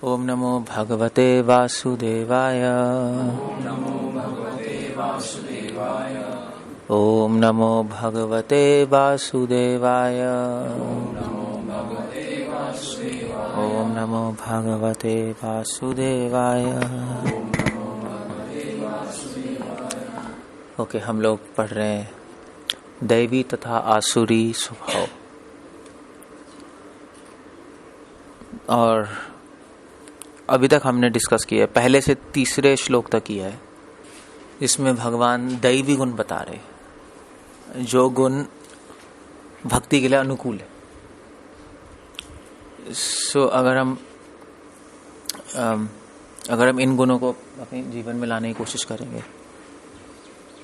ओम नमो भगवते वासुदेवाय। ओम नमो भगवते वासुदेवाय। ओम नमो भगवते वासुदेवाय। ओके, हम लोग पढ़ रहे हैं दैवी तथा आसुरी स्वभाव। और अभी तक हमने डिस्कस किया है, पहले से तीसरे श्लोक तक किया है, इसमें भगवान दैवी गुण बता रहे, जो गुण भक्ति के लिए अनुकूल है। अगर हम इन गुणों को अपने जीवन में लाने की कोशिश करेंगे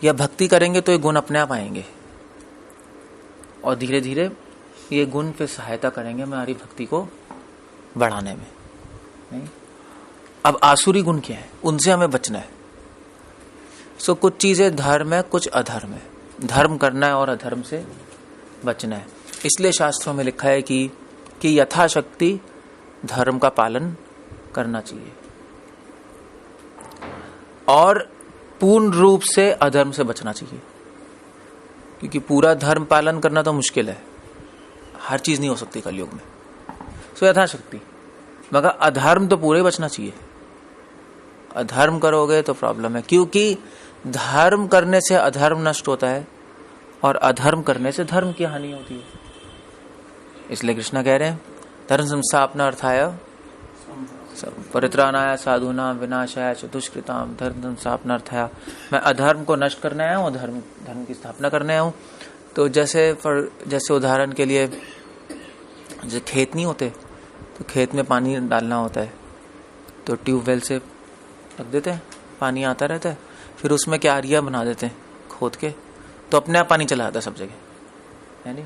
या भक्ति करेंगे तो ये गुण अपने आप आएंगे और धीरे धीरे ये गुण फिर सहायता करेंगे हमारी भक्ति को बढ़ाने में। नहीं, अब आसुरी गुण क्या है, उनसे हमें बचना है। कुछ चीजें धर्म है, कुछ अधर्म है। धर्म करना है और अधर्म से बचना है। इसलिए शास्त्रों में लिखा है कि यथाशक्ति धर्म का पालन करना चाहिए और पूर्ण रूप से अधर्म से बचना चाहिए, क्योंकि पूरा धर्म पालन करना तो मुश्किल है, हर चीज नहीं हो सकती कलयुग में। यथाशक्ति, मगर अधर्म तो पूरे बचना चाहिए। अधर्म करोगे तो प्रॉब्लम है, क्योंकि धर्म करने से अधर्म नष्ट होता है और अधर्म करने से धर्म की हानि होती है। इसलिए कृष्ण कह रहे हैं धर्म संस्थापनार्थाय परित्राणाय साधूनां विनाशाय च दुष्कृताम। धर्म संस्थापनार्थाय, मैं अधर्म को नष्ट करने आया हूँ, धर्म की स्थापना करने आया हूँ। तो जैसे उदाहरण के लिए, जो खेत नहीं होते तो खेत में पानी डालना होता है, तो ट्यूबवेल से रख देते हैं, पानी आता रहता है, फिर उसमें क्यारियां बना देते हैं खोद के, तो अपने आप पानी चला जाता है सब जगह, है नहीं?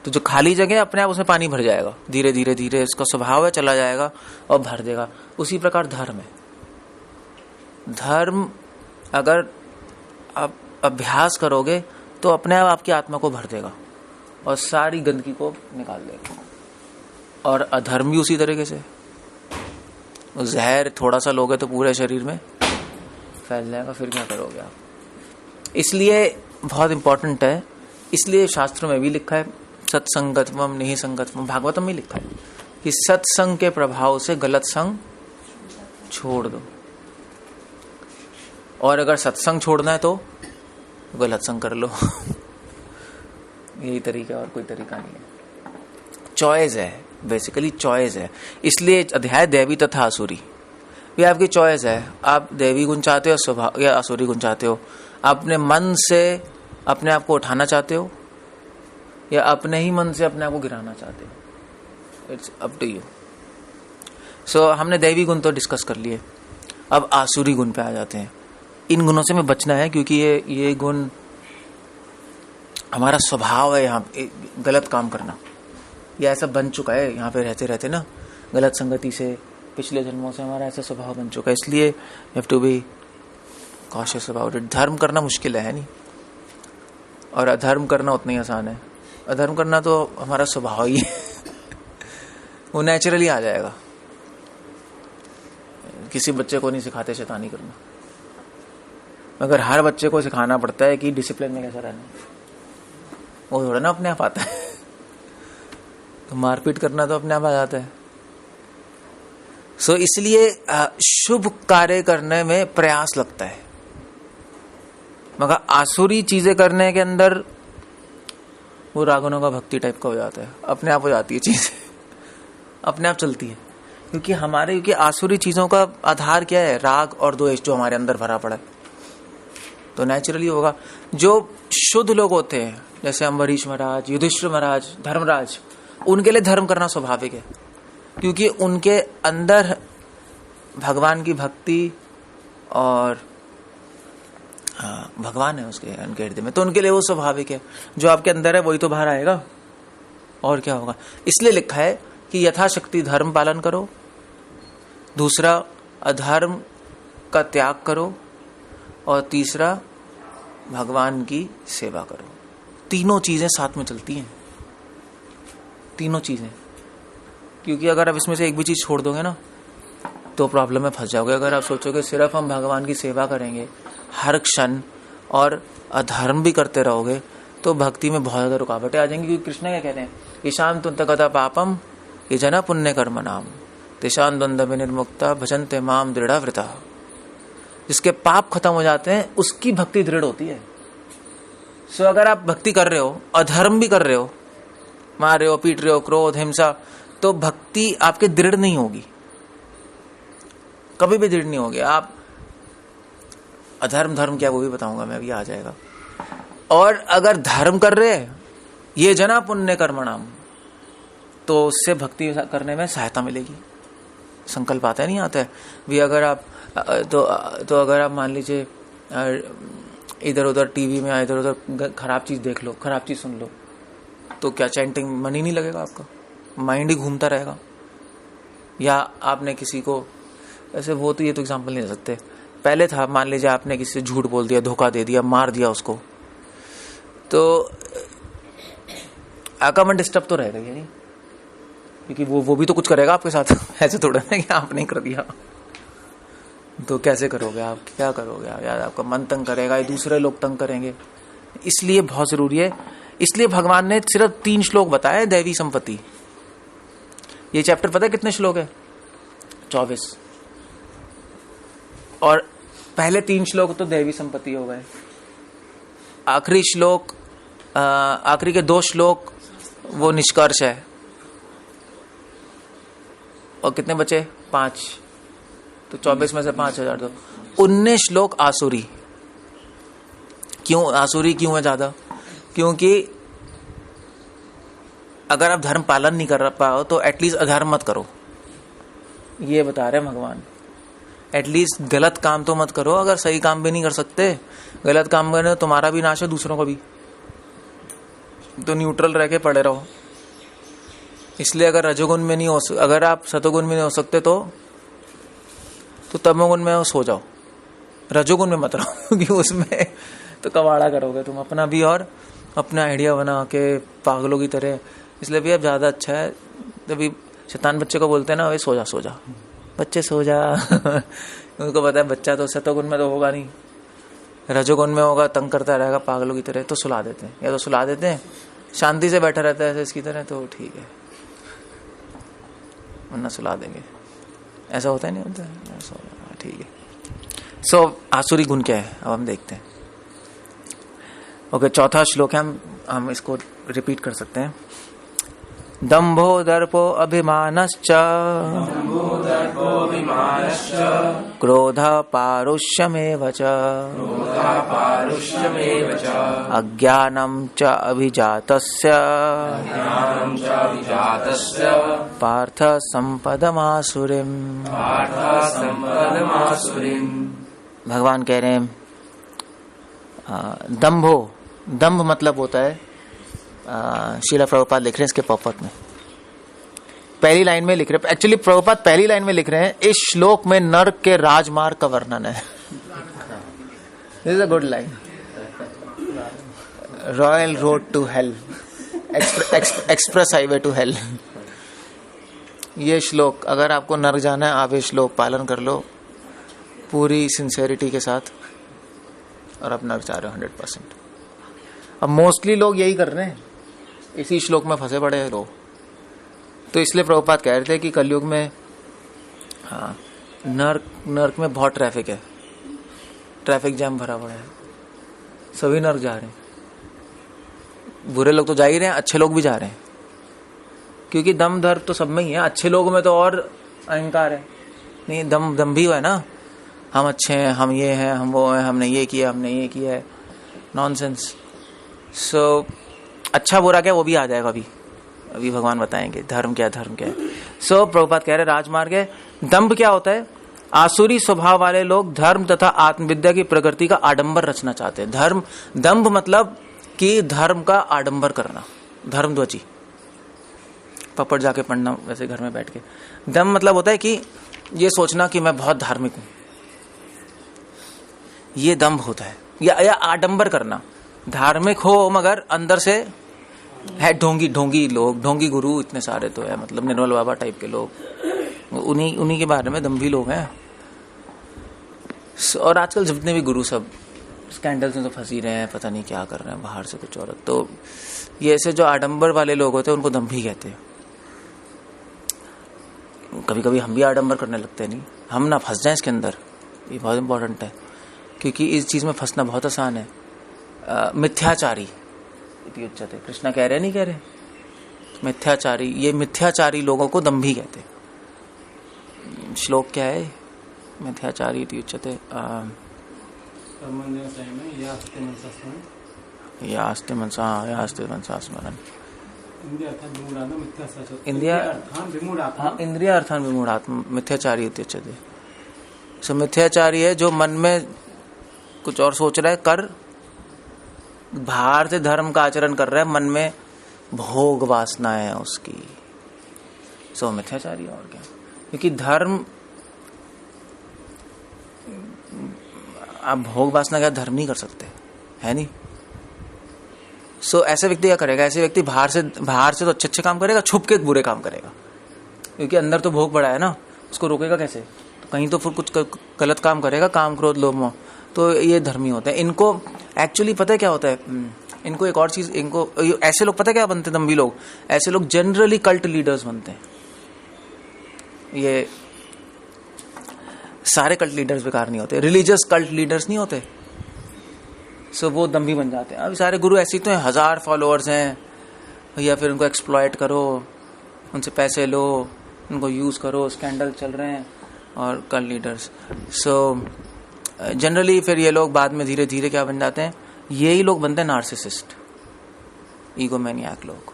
तो जो खाली जगह अपने आप उसमें पानी भर जाएगा, धीरे धीरे धीरे इसका स्वभाव है, चला जाएगा और भर देगा। उसी प्रकार धर्म है। धर्म अगर आप अभ्यास करोगे तो अपने आप आपकी आत्मा को भर देगा और सारी गंदगी को निकाल देगा। और अधर्म भी उसी तरीके से, जहर थोड़ा सा लोगे तो पूरे शरीर में फैल जाएगा, फिर क्या करोगे आप? इसलिए बहुत इंपॉर्टेंट है। इसलिए शास्त्रों में भी लिखा है सत्संगत्वम नहीं संगत्वम। भागवतम में लिखा है कि सत्संग के प्रभाव से गलत संग छोड़ दो, और अगर सत्संग छोड़ना है तो गलत संग कर लो। यही तरीका, और कोई तरीका नहीं है। चॉइस है, बेसिकली चॉइस है। इसलिए अध्याय दैवी तथा आसुरी, ये आपकी चॉइस है। आप दैवी गुण चाहते हो स्वभाव या आसुरी गुण चाहते हो? अपने मन से अपने आप को उठाना चाहते हो या अपने ही मन से अपने आप को गिराना चाहते हो? It's up to you. हमने दैवी गुण तो डिस्कस कर लिए, अब आसुरी गुण पे आ जाते हैं। इन गुणों से हमें बचना है, क्योंकि ये गुण हमारा स्वभाव है। यहाँ गलत काम करना, ये ऐसा बन चुका है, यहाँ पे रहते रहते ना, गलत संगति से, पिछले जन्मों से हमारा ऐसा स्वभाव बन चुका है। इसलिए have to be cautious about it. धर्म करना मुश्किल है नहीं, और अधर्म करना उतना ही आसान है। अधर्म करना तो हमारा स्वभाव ही है, वो नेचुरली आ जाएगा। किसी बच्चे को नहीं सिखाते शैतानी करना, मगर हर बच्चे को सिखाना पड़ता है कि डिसिप्लिन में कैसा रहना, वो थोड़ा ना अपने आप आता है। तो मारपीट करना तो अपने आप आ जाता है। इसलिए शुभ कार्य करने में प्रयास लगता है, मगर आसुरी चीजें करने के अंदर वो रागुणों का भक्ति टाइप का हो जाता है, अपने आप हो जाती है चीजें, अपने आप चलती है। क्योंकि आसुरी चीजों का आधार क्या है? राग और द्वेष, जो हमारे अंदर भरा पड़ा है। तो नेचुरली होगा। जो शुद्ध लोग होते हैं, जैसे अम्बरीश महाराज, युधिष्ठिर महाराज, धर्मराज, उनके लिए धर्म करना स्वाभाविक है, क्योंकि उनके अंदर भगवान की भक्ति और भगवान है उनके हृदय में, तो उनके लिए वो स्वाभाविक है। जो आपके अंदर है वही तो बाहर आएगा, और क्या होगा। इसलिए लिखा है कि यथाशक्ति धर्म पालन करो, दूसरा अधर्म का त्याग करो, और तीसरा भगवान की सेवा करो। तीनों चीजें साथ में चलती हैं, तीनों चीजें। क्योंकि अगर आप इसमें से एक भी चीज छोड़ दोगे ना तो प्रॉब्लम में फंस जाओगे। अगर आप सोचोगे सिर्फ हम भगवान की सेवा करेंगे हर क्षण और अधर्म भी करते रहोगे तो भक्ति में बहुत ज्यादा रुकावटें आ जाएंगी। क्योंकि कृष्ण क्या कहते हैं, ईशान तुंतकथा पापम ये जना पुण्य कर्म नाम तेषां द्वंद्व विनिर्मुक्ता भजन्ते माम दृढ़व्रता। जिसके पाप खत्म हो जाते हैं उसकी भक्ति दृढ़ होती है। सो अगर आप भक्ति कर रहे हो, अधर्म भी कर रहे हो, मार रहे हो, पीट रहे हो, क्रोध, हिंसा, तो भक्ति आपके दृढ़ नहीं होगी, कभी भी दृढ़ नहीं होगी। आप अधर्म धर्म क्या वो भी बताऊंगा मैं, अभी आ जाएगा। और अगर धर्म कर रहे हैं ये जना पुण्य कर्मणाम, तो उससे भक्ति करने में सहायता मिलेगी। संकल्प आता है नहीं आता है भी। अगर आप तो अगर आप मान लीजिए इधर उधर टीवी में इधर उधर खराब चीज देख लो, खराब चीज सुन लो, तो क्या चैंटिंग मन ही नहीं लगेगा, आपका माइंड ही घूमता रहेगा। या आपने किसी को ऐसे, वो तो ये तो एग्जांपल नहीं दे सकते, पहले था, मान लीजिए आपने किसी से झूठ बोल दिया, धोखा दे दिया, मार दिया उसको, तो आपका मन डिस्टर्ब तो रहेगा नहीं, क्योंकि वो भी तो कुछ करेगा आपके साथ। ऐसे थोड़ा ना कि आपने कर दिया तो कैसे करोगे आप, क्या करोगे आप यार, आपका मन तंग करेगा, दूसरे लोग तंग करेंगे। इसलिए बहुत जरूरी है। इसलिए भगवान ने सिर्फ 3 श्लोक बताए दैवी संपत्ति। ये चैप्टर पता है कितने श्लोक है? 24। और पहले 3 श्लोक तो दैवी संपत्ति हो गए, आखिरी श्लोक, आखिरी के 2 श्लोक वो निष्कर्ष है। और कितने बचे? 5। तो 24 में से 5,000 तो 19 श्लोक आसुरी। क्यों आसुरी क्यों है ज्यादा? क्योंकि अगर आप धर्म पालन नहीं कर पाओ तो एटलीस्ट अधर्म मत करो, ये बता रहे हैं भगवान। एटलीस्ट गलत काम तो मत करो। अगर सही काम भी नहीं कर सकते, गलत काम करने तो तुम्हारा भी नाश है, दूसरों का भी, तो न्यूट्रल रह के पड़े रहो। इसलिए अगर रजोगुण में नहीं हो, अगर आप सतोगुण में नहीं हो सकते तो तमोगुण में सो जाओ, रजोगुण में मत रहो, क्योंकि उसमें तो कवाड़ा करोगे तुम अपना भी और अपना आइडिया बना के पागलों की तरह। इसलिए भी अब ज्यादा अच्छा है, तभी शैतान बच्चे को बोलते हैं ना, वे सो जा बच्चे सो जा। उनको पता है बच्चा तो सतोगुण में तो होगा नहीं, रजोगुण में होगा, तंग करता रहेगा पागलों की तरह, तो सुला देते हैं। या तो सुला देते हैं, शांति से बैठा रहता है ऐसे इसकी तरह, तो ठीक है, वरना सुला देंगे। ऐसा होता है नहीं होता है, ठीक है। सो आसुरी गुण क्या है अब हम देखते हैं। ओके, 4था श्लोक है, हम इसको रिपीट कर सकते हैं। दंभो दर्पो अभिमानश्च क्रोध पारुष्यमेव च अज्ञानं च अभिजातस्य पार्थ संपदमासुरीम्। भगवान कह रहे हैं दंभो, दंभ मतलब होता है, शीला प्रभुपाद लिख रहे हैं इसके पॉपअप में, पहली लाइन में लिख रहे हैं। एक्चुअली प्रभुपाद पहली लाइन में लिख रहे हैं, इस श्लोक में नरक के राजमार्ग का वर्णन है। This is a good line. Royal road to hell, express highway to hell. ये श्लोक, अगर आपको नरक जाना है, आप ये श्लोक पालन कर लो पूरी सिंसेरिटी के साथ, और आप नरक जा रहे हो 100%। अब मोस्टली लोग यही कर रहे हैं, इसी श्लोक में फंसे पड़े हैं लोग। तो इसलिए प्रभुपाद कह रहे थे कि कलयुग में नर्क में बहुत ट्रैफिक है, ट्रैफिक जैम भरा पड़ा है, सभी नर्क जा रहे हैं। बुरे लोग तो जा ही रहे हैं, अच्छे लोग भी जा रहे हैं, क्योंकि दम दर्प तो सब में ही है। अच्छे लोगों में तो और अहंकार है, नहीं दम भी है ना, हम अच्छे हैं, हम ये हैं, हम वो हैं, हमने ये किया, हमने ये किया है, नॉनसेंस। सो अच्छा बुरा क्या वो भी आ जाएगा, अभी भगवान बताएंगे धर्म क्या है। सो प्रभुपाद कह रहे राजमार्ग है। दंभ क्या होता है? आसुरी स्वभाव वाले लोग धर्म तथा आत्मविद्या की प्रकृति का आडंबर रचना चाहते हैं। धर्म, दंभ मतलब कि धर्म का आडंबर करना, धर्मध्वजी, पपड़ जाके पढ़ना वैसे घर में बैठ के। दंभ मतलब होता है कि ये सोचना कि मैं बहुत धार्मिक हूं, ये दंभ होता है। या आडंबर करना, धार्मिक हो मगर अंदर से है ढोंगी लोग, ढोंगी गुरु इतने सारे तो है, मतलब निर्मल बाबा टाइप के लोग, उन्हीं के बारे में दम्भी लोग हैं। और आजकल जितने भी गुरु सब स्कैंडल्स में तो फंसी रहे हैं, पता नहीं क्या कर रहे हैं बाहर से कुछ औरत। तो ये ऐसे जो आडंबर वाले लोग होते हैं उनको दम्भी कहते हैं। कभी कभी हम भी आडंबर करने लगते हैं, नहीं हम ना फंस जाएं इसके अंदर, ये बहुत इंपॉर्टेंट है, क्योंकि इस चीज में फंसना बहुत आसान है। मिथ्याचारी इति उच्यते, कृष्णा कह रहे नहीं कह रहे, मिथ्याचारी, ये मिथ्याचारी लोगों को दम्भी कहते। श्लोक क्या है, मिथ्याचारी इति उच्यते यास्ते मनसा स्मरण इंद्रिया अर्थान विमूढ़ात्मा मिथ्याचारी उच्यते। सो मिथ्याचारी है जो मन में कुछ और सोच रहा है, कर बाहर से धर्म का आचरण कर रहा है, मन में भोग वासना है उसकी, सो मिथ्याचारी। और क्या, क्योंकि धर्म, आप भोग वासना का धर्म नहीं कर सकते, है नहीं। सो ऐसे व्यक्ति क्या करेगा, ऐसे व्यक्ति बाहर से तो अच्छे अच्छे काम करेगा, छुप के बुरे काम करेगा, क्योंकि अंदर तो भोग पड़ा है ना, उसको रोकेगा कैसे, तो कहीं तो फिर कुछ गलत काम करेगा, काम क्रोध लोभ मोह। तो ये धर्मी होते हैं। इनको एक्चुअली पता है क्या होता है, इनको एक और चीज, इनको ऐसे लोग पता है क्या बनते हैं, दम्भी लोग, ऐसे लोग जनरली कल्ट लीडर्स बनते हैं। ये सारे कल्ट लीडर्स बेकार नहीं होते, रिलीजियस कल्ट लीडर्स नहीं होते, सो वो दम्भी बन जाते हैं। अब सारे गुरु ऐसे तो हैं, 1000 फॉलोअर्स हैं भैया, फिर उनको एक्सप्लॉइट करो, उनसे पैसे लो, उनको यूज करो, स्कैंडल चल रहे हैं, और कल्ट लीडर्स। सो जनरली फिर ये लोग बाद में धीरे धीरे क्या बन जाते हैं, यही लोग बनते हैं नार्सिसिस्ट, ईगोमैनियाक लोग।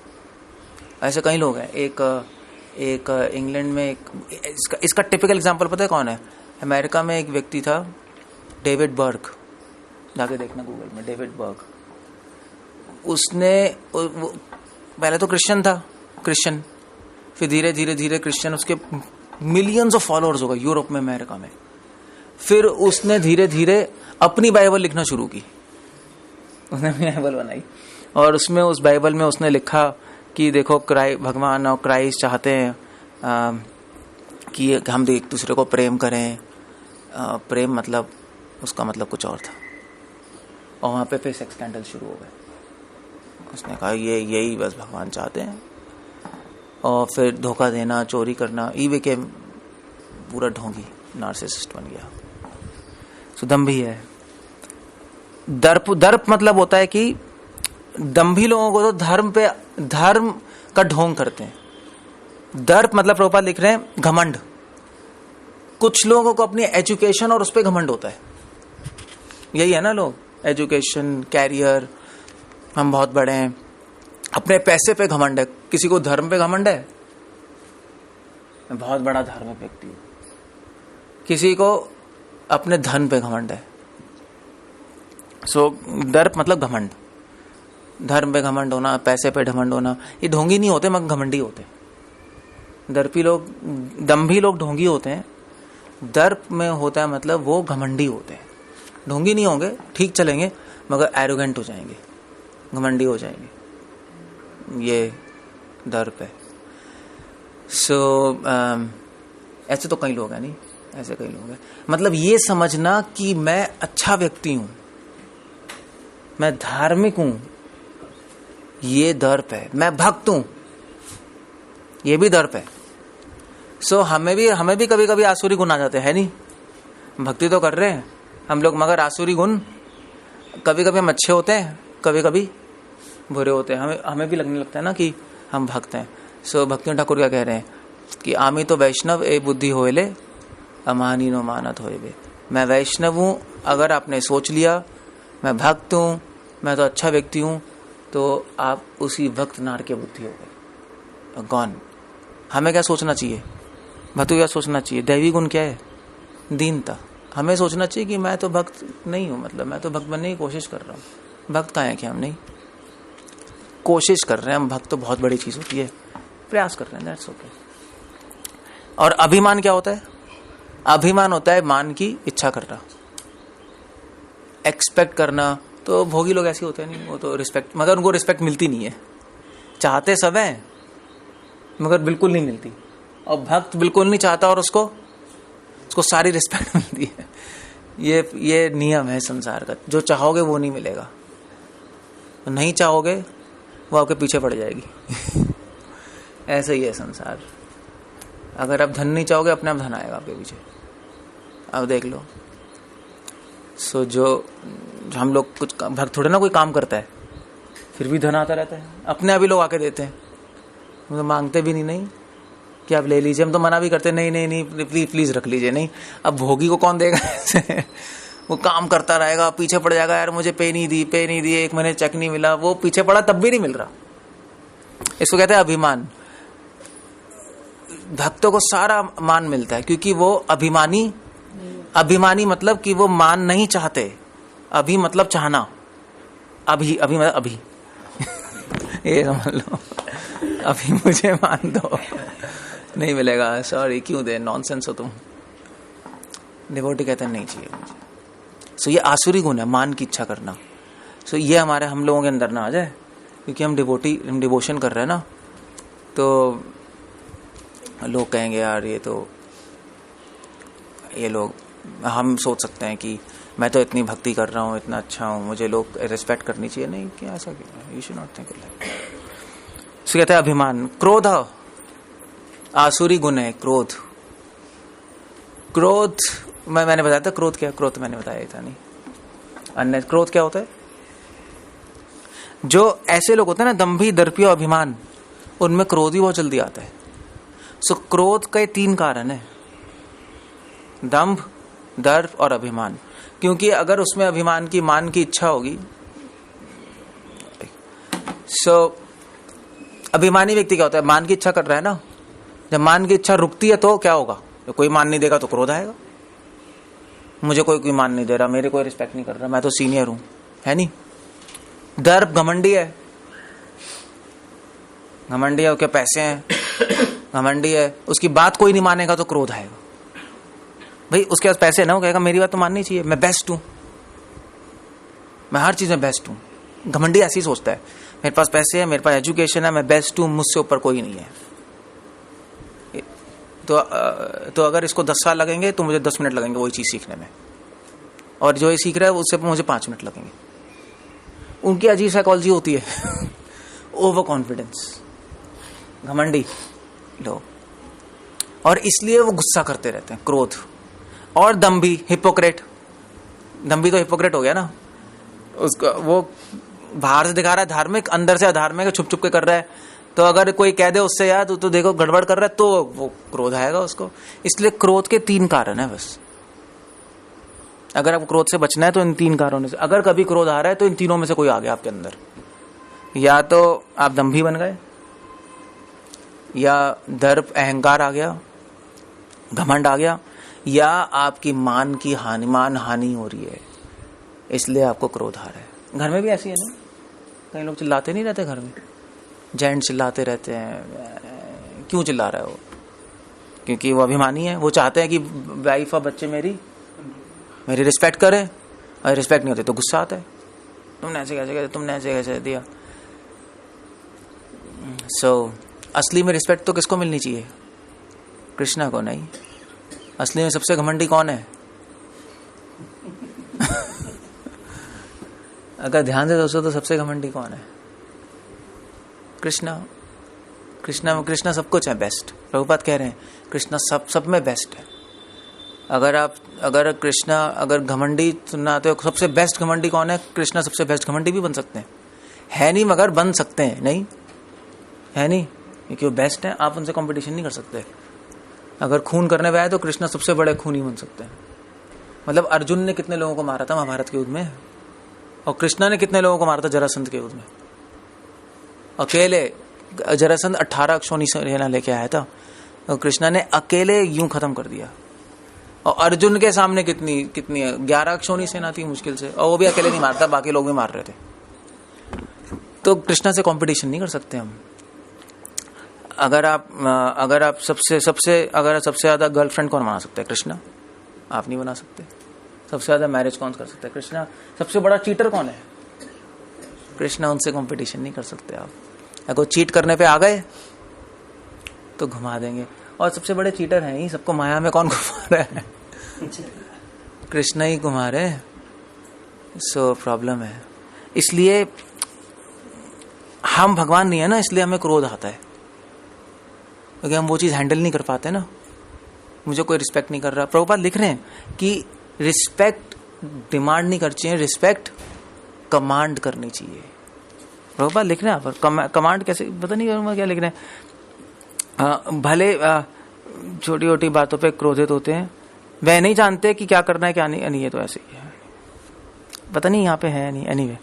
ऐसे कई लोग हैं। एक इंग्लैंड में इसका टिपिकल एग्जांपल पता है कौन है, अमेरिका में एक व्यक्ति था, डेविड बर्ग, जाके देखना गूगल में, डेविड बर्ग। उसने पहले तो क्रिश्चियन, फिर धीरे धीरे क्रिश्चियन, उसके मिलियंस ऑफ फॉलोअर्स हो गए यूरोप में, अमेरिका में। फिर उसने धीरे धीरे अपनी बाइबल लिखना शुरू की, उसने बाइबल बनाई, और उसमें उस बाइबल में उसने लिखा कि देखो भगवान और क्राइस्ट चाहते हैं कि हम एक दूसरे को प्रेम करें। प्रेम मतलब, उसका मतलब कुछ और था, और वहां पे फिर सेक्स स्कैंडल शुरू हो गए। उसने कहा यही बस भगवान चाहते हैं, और फिर धोखा देना, चोरी करना, ई के पूरा ढोंगी नार्सिसिस्ट बन गया। सो दम्भी है। दर्प मतलब होता है कि दम्भी लोगों को तो धर्म का ढोंग करते हैं। दर्प मतलब प्रभुपाद लिख रहे हैं घमंड। कुछ लोगों को अपनी एजुकेशन और उस पर घमंड होता है, यही है ना लोग, एजुकेशन, कैरियर, हम बहुत बड़े हैं, अपने पैसे पे घमंड है। किसी को धर्म पे घमंड है, मैं बहुत बड़ा धार्मिक व्यक्ति हूं। किसी को अपने धन पे घमंड है। सो दर्प मतलब घमंड, धर्म पे घमंड होना, पैसे पे घमंड होना। ये ढोंगी नहीं होते मगर घमंडी होते। दर्पी लोग, दम्भी लोग ढोंगी होते हैं। दर्प में होता है मतलब वो घमंडी होते हैं। ढोंगी नहीं होंगे, ठीक चलेंगे, मगर एरोगेंट हो जाएंगे, घमंडी हो जाएंगे। ये दर्प है। सो ऐसे तो कई लोग हैं, नहीं ऐसे कई लोग हैं। मतलब ये समझना कि मैं अच्छा व्यक्ति हूं, मैं धार्मिक हूं, ये दर्प है। मैं भक्त हूं, ये भी दर्प है। सो हमें भी कभी कभी आसुरी गुण आ जाते हैं, नहीं? भक्ति तो कर रहे हैं हम लोग, मगर आसुरी गुण, कभी कभी हम अच्छे होते हैं, कभी कभी बुरे होते हैं। हमें भी लगने लगता है ना कि हम भक्त हैं। सो भक्ति ठाकुर क्या कह रहे हैं कि आमी तो वैष्णव ए बुद्धि होएले अमानी नो मानत होएबे। मैं वैष्णव हूं, अगर आपने सोच लिया मैं भक्त हूं, मैं तो अच्छा व्यक्ति हूं, तो आप उसी वक्त नार के बुद्धि हो गए, गॉन। हमें क्या सोचना चाहिए? भक्तों क्या सोचना चाहिए? दैवी गुण क्या है? दीनता। हमें सोचना चाहिए कि मैं तो भक्त नहीं हूं, मतलब मैं तो भक्त बनने की कोशिश कर रहा हूं। भक्त कहाँ है कि हम नहीं कोशिश कर रहे हैं। हम भक्त तो बहुत बड़ी चीज होती है, प्रयास कर रहे हैं, दैट्स ओके। और अभिमान क्या होता है? अभिमान होता है मान की इच्छा करना, एक्सपेक्ट करना। तो भोगी लोग ऐसे होते हैं, नहीं, वो तो रिस्पेक्ट, मगर उनको रिस्पेक्ट मिलती नहीं है। चाहते सब हैं मगर बिल्कुल नहीं मिलती, और भक्त बिल्कुल नहीं चाहता और उसको सारी रिस्पेक्ट मिलती है। ये नियम है संसार का। जो चाहोगे वो नहीं मिलेगा, नहीं चाहोगे वो आपके पीछे पड़ जाएगी। ऐसा ही है संसार। अगर आप धन नहीं चाहोगे, अपने आप धन आएगा आपके पीछे। अब देख लो, सो जो हम लोग कुछ भक्त थोड़े ना कोई काम करता है, फिर भी धन आता रहता है, अपने आप ही लोग आके देते हैं। हम तो मांगते भी नहीं कि आप ले लीजिए, हम तो मना भी करते नहीं, प्लीज रख लीजिए। नहीं, अब भोगी को कौन देगा? वो काम करता रहेगा, पीछे पड़ जाएगा, यार मुझे पे नहीं दी, 1 महीने चेक नहीं मिला, वो पीछे पड़ा तब भी नहीं मिल रहा। इसको कहते हैं अभिमान। भक्तों को सारा मान मिलता है क्योंकि वो अभिमानी मतलब कि वो मान नहीं चाहते। अभी मतलब चाहना, अभी मतलब अभी। ये समझ लो, अभी मुझे मान दो, नहीं मिलेगा, सॉरी, क्यों दे, नॉनसेंस हो तुम। डिवोटी कहते हैं नहीं चाहिए मुझे। सो ये आसुरी गुण है, मान की इच्छा करना। सो ये हम लोगों के अंदर ना आ जाए, क्योंकि हम डिवोशन कर रहे हैं ना, तो लोग कहेंगे यार ये लोग, हम सोच सकते हैं कि मैं तो इतनी भक्ति कर रहा हूँ, इतना अच्छा हूँ, मुझे लोग रिस्पेक्ट करनी चाहिए। नहीं, क्या ऐसा क्यों? You should not think like. So कहते हैं अभिमान। क्रोध आसुरी गुण है। क्रोध मैंने बताया था। क्रोध क्या? क्रोध मैंने बताया था नहीं। अन्य क्रोध क्या होता है? जो ऐसे लोग होते हैं ना, दंभी, दर्पी और अभिमान, उनमें क्रोध ही बहुत जल्दी आता है। सो क्रोध के 3 कारण है, दंभ, दर्प और अभिमान। क्योंकि अगर उसमें अभिमान की, मान की इच्छा होगी, सो अभिमानी व्यक्ति क्या होता है? मान की इच्छा कर रहा है ना, जब मान की इच्छा रुकती है तो क्या होगा? तो कोई मान नहीं देगा तो क्रोध आएगा। मुझे कोई मान नहीं दे रहा, मेरे कोई रिस्पेक्ट नहीं कर रहा, मैं तो सीनियर हूं, है नहीं। दर्प, घमंडी है, उसके पैसे हैं, घमंडी है, उसकी बात कोई नहीं मानेगा तो क्रोध आएगा। भाई उसके पास पैसे ना, वो कहेगा मेरी बात तो माननी चाहिए, मैं बेस्ट हूं, मैं हर चीज में बेस्ट हूं। घमंडी ऐसे ही सोचता है, मेरे पास पैसे है, मेरे पास एजुकेशन है, मैं बेस्ट हूं, मुझसे ऊपर कोई नहीं है। तो अगर इसको 10 साल लगेंगे तो मुझे 10 मिनट लगेंगे वही चीज सीखने में, और जो ये सीख रहा है उससे मुझे 5 मिनट लगेंगे। उनकी अजीब साइकोलॉजी होती है। ओवर कॉन्फिडेंस, घमंडी लोग, और इसलिए वो गुस्सा करते रहते हैं, क्रोध। और दंभी, हिपोक्रेट। दंभी तो हिपोक्रेट हो गया ना, उसको वो बाहर से दिखा रहा है धार्मिक, अंदर से अधार्मिक, छुप के कर रहा है। तो अगर कोई कह दे उससे यार तो देखो गड़बड़ कर रहा है, तो वो क्रोध आएगा उसको। इसलिए क्रोध के 3 कारण है बस। अगर आप क्रोध से बचना है तो इन 3 कारणों से। अगर कभी क्रोध आ रहा है तो इन तीनों में से कोई आ गया आपके अंदर, या तो आप दंभी बन गए, या दर्प अहंकार आ गया, घमंड आ गया, या आपकी मान हानि हो रही है, इसलिए आपको क्रोध आ रहा है। घर में भी ऐसी है ना, कई लोग चिल्लाते नहीं रहते घर में, जेंट्स चिल्लाते रहते हैं। क्यों चिल्ला रहा है वो? क्योंकि वो अभिमानी है, वो चाहते हैं कि वाइफ और बच्चे मेरी रिस्पेक्ट करें, और रिस्पेक्ट नहीं होती तो गुस्सा आता है, तुमने ऐसे कैसे दिया। सो असली में रिस्पेक्ट तो किसको मिलनी चाहिए? कृष्णा को नहीं। असली में सबसे घमंडी कौन है? अगर ध्यान से सोचो तो सबसे घमंडी कौन है? कृष्णा सब कुछ है बेस्ट। प्रभुपाद कह रहे हैं कृष्णा सब में बेस्ट है। अगर घमंडी सुनना आते हो, सबसे बेस्ट घमंडी कौन है? कृष्णा सबसे बेस्ट घमंडी भी बन सकते हैं, है नहीं, मगर बन सकते हैं। नहीं है नहीं, क्योंकि वो बेस्ट है, आप उनसे कंपटीशन नहीं कर सकते। अगर खून करने पे आए तो कृष्णा सबसे बड़े खूनी बन सकते हैं। मतलब अर्जुन ने कितने लोगों को मारा था महाभारत के युद्ध में, और कृष्णा ने कितने लोगों को मारा था जरासंध के युद्ध में? अकेले जरासंध 18 अक्षौणी सेना लेके आया था, और कृष्णा ने अकेले यूं खत्म कर दिया। और अर्जुन के सामने कितनी 11 अक्षौणी सेना थी मुश्किल से, और वो भी अकेले नहीं मारता, बाकी लोग भी मार रहे थे। तो कृष्णा से कंपटीशन नहीं कर सकते हम। अगर आप सबसे ज्यादा गर्लफ्रेंड कौन बना सकता है? कृष्णा। आप नहीं बना सकते। सबसे ज्यादा मैरिज कौन कर सकता है? कृष्णा। सबसे बड़ा चीटर कौन है? कृष्णा। उनसे कंपटीशन नहीं कर सकते आप। अगर चीट करने पे आ गए तो घुमा देंगे, और सबसे बड़े चीटर हैं ही, सबको माया में कौन घुमा रहा है? कृष्ण ही घुमा रहे हैं। सो प्रॉब्लम है। इसलिए हम भगवान नहीं है ना, इसलिए हमें क्रोध आता है, क्योंकि हम वो चीज हैंडल नहीं कर पाते ना। मुझे कोई रिस्पेक्ट नहीं कर रहा, प्रभुपाद लिख रहे हैं कि रिस्पेक्ट डिमांड नहीं करनी चाहिए, रिस्पेक्ट कमांड करनी चाहिए। प्रभुपाद लिख रहे हैं पर कमांड कैसे, पता नहीं करूंगा क्या लिख रहे हैं। भले छोटी छोटी बातों पे क्रोधित होते हैं, वह नहीं जानते कि क्या करना है क्या नहीं है, तो ऐसे ही है, पता नहीं यहाँ पे है नहीं। Anyway,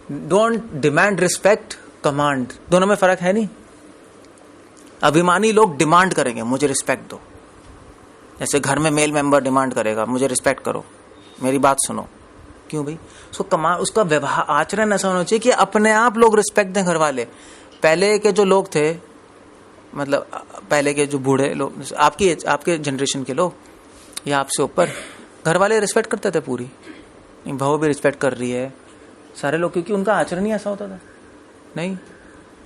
don't demand respect, command, दोनों में फर्क है नहीं। अभिमानी लोग डिमांड करेंगे मुझे रिस्पेक्ट दो, जैसे घर में मेल मेंबर डिमांड करेगा मुझे रिस्पेक्ट करो, मेरी बात सुनो। क्यों भाई? उसको कमांड, उसका व्यवहार आचरण ऐसा होना चाहिए कि अपने आप लोग रिस्पेक्ट दें घर वाले। पहले के जो लोग थे, मतलब पहले के जो बूढ़े लोग, आपके जनरेशन के लोग या आपसे ऊपर, घर वाले रिस्पेक्ट करते थे पूरी, बहू भी रिस्पेक्ट कर रही है, सारे लोग, क्योंकि उनका आचरण ही ऐसा होता था। नहीं,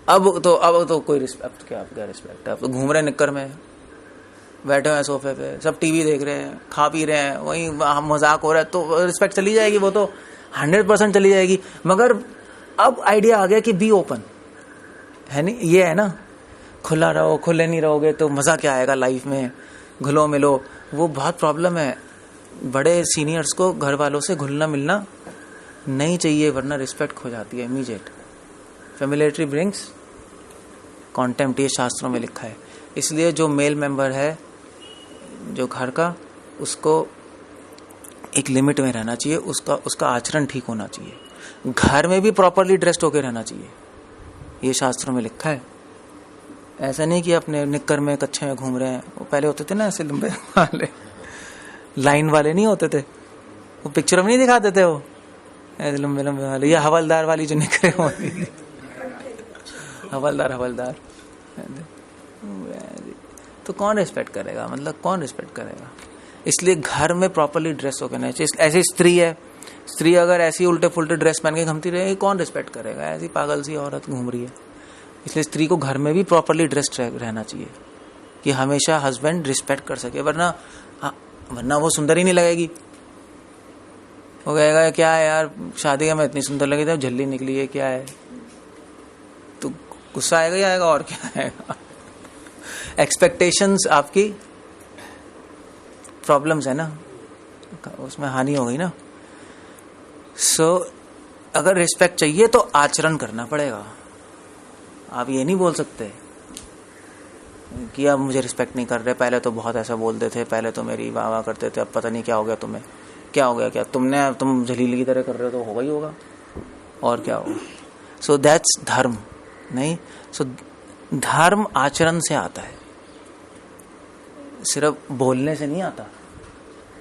अब तो कोई रिस्पेक्ट, क्या रिस्पेक्ट है? अब तो घूम रहे निक्कर में, बैठे हुए सोफे पे, सब टीवी देख रहे हैं, खा पी रहे हैं, वही मजाक हो रहा है, तो रिस्पेक्ट चली जाएगी, वो तो 100% चली जाएगी। मगर अब आइडिया आ गया कि बी ओपन, है नहीं, ये है ना, खुला रहो, खुले नहीं रहोगे तो मजा क्या आएगा लाइफ में, घुलो मिलो, वो बहुत प्रॉब्लम है। बड़े सीनियर्स को घर वालों से घुलना मिलना नहीं चाहिए, वरना रिस्पेक्ट खो जाती है इमीडिएट। फेमिलियरिटी ब्रिंग्स कॉन्टेम्प्ट, ये शास्त्रों में लिखा है। इसलिए जो मेल मेंबर है जो घर का, उसको एक लिमिट में रहना चाहिए, उसका आचरण ठीक होना चाहिए, घर में भी प्रॉपरली ड्रेस्ड होकर रहना चाहिए, ये शास्त्रों में लिखा है। ऐसा नहीं कि अपने निक्कर में कच्छे में घूम रहे हैं। वो पहले होते थे ना ऐसे लंबे वाले, लाइन वाले नहीं होते थे, वो पिक्चर में नहीं दिखाते थे, वो ऐसे लंबे लंबे वाले, या हवलदार वाली जो निकले होती थी, हवलदार। तो कौन रिस्पेक्ट करेगा, मतलब कौन रिस्पेक्ट करेगा? इसलिए घर में प्रॉपरली ड्रेस होकर रहना चाहिए। ऐसी स्त्री है, स्त्री अगर ऐसी उल्टे फुल्टे ड्रेस पहन के घूमती रहेगी, कौन रिस्पेक्ट करेगा? ऐसी पागल सी औरत घूम रही है। इसलिए स्त्री को घर में भी प्रॉपरली ड्रेस्ड रहना चाहिए कि हमेशा हस्बैंड रिस्पेक्ट कर सके, वरना वो सुंदर ही नहीं लगेगी। वो कहेगा क्या है यार, शादी में इतनी सुंदर लगी थी, झल्ली निकली है, क्या है? तो गुस्सा आएगा ही आएगा, और क्या आएगा? एक्सपेक्टेशंस आपकी प्रॉब्लम्स है ना, उसमें हानि हो गई ना। सो अगर रिस्पेक्ट चाहिए तो आचरण करना पड़ेगा। आप ये नहीं बोल सकते कि अब मुझे रिस्पेक्ट नहीं कर रहे, पहले तो बहुत ऐसा बोलते थे, पहले तो मेरी वाह वाह करते थे, अब पता नहीं क्या हो गया तुम्हें, क्या हो गया, क्या तुम जलीली की तरह कर रहे हो, तो होगा ही होगा, और क्या होगा। सो दैट्स धर्म नहीं। सो धर्म आचरण से आता है, सिर्फ बोलने से नहीं आता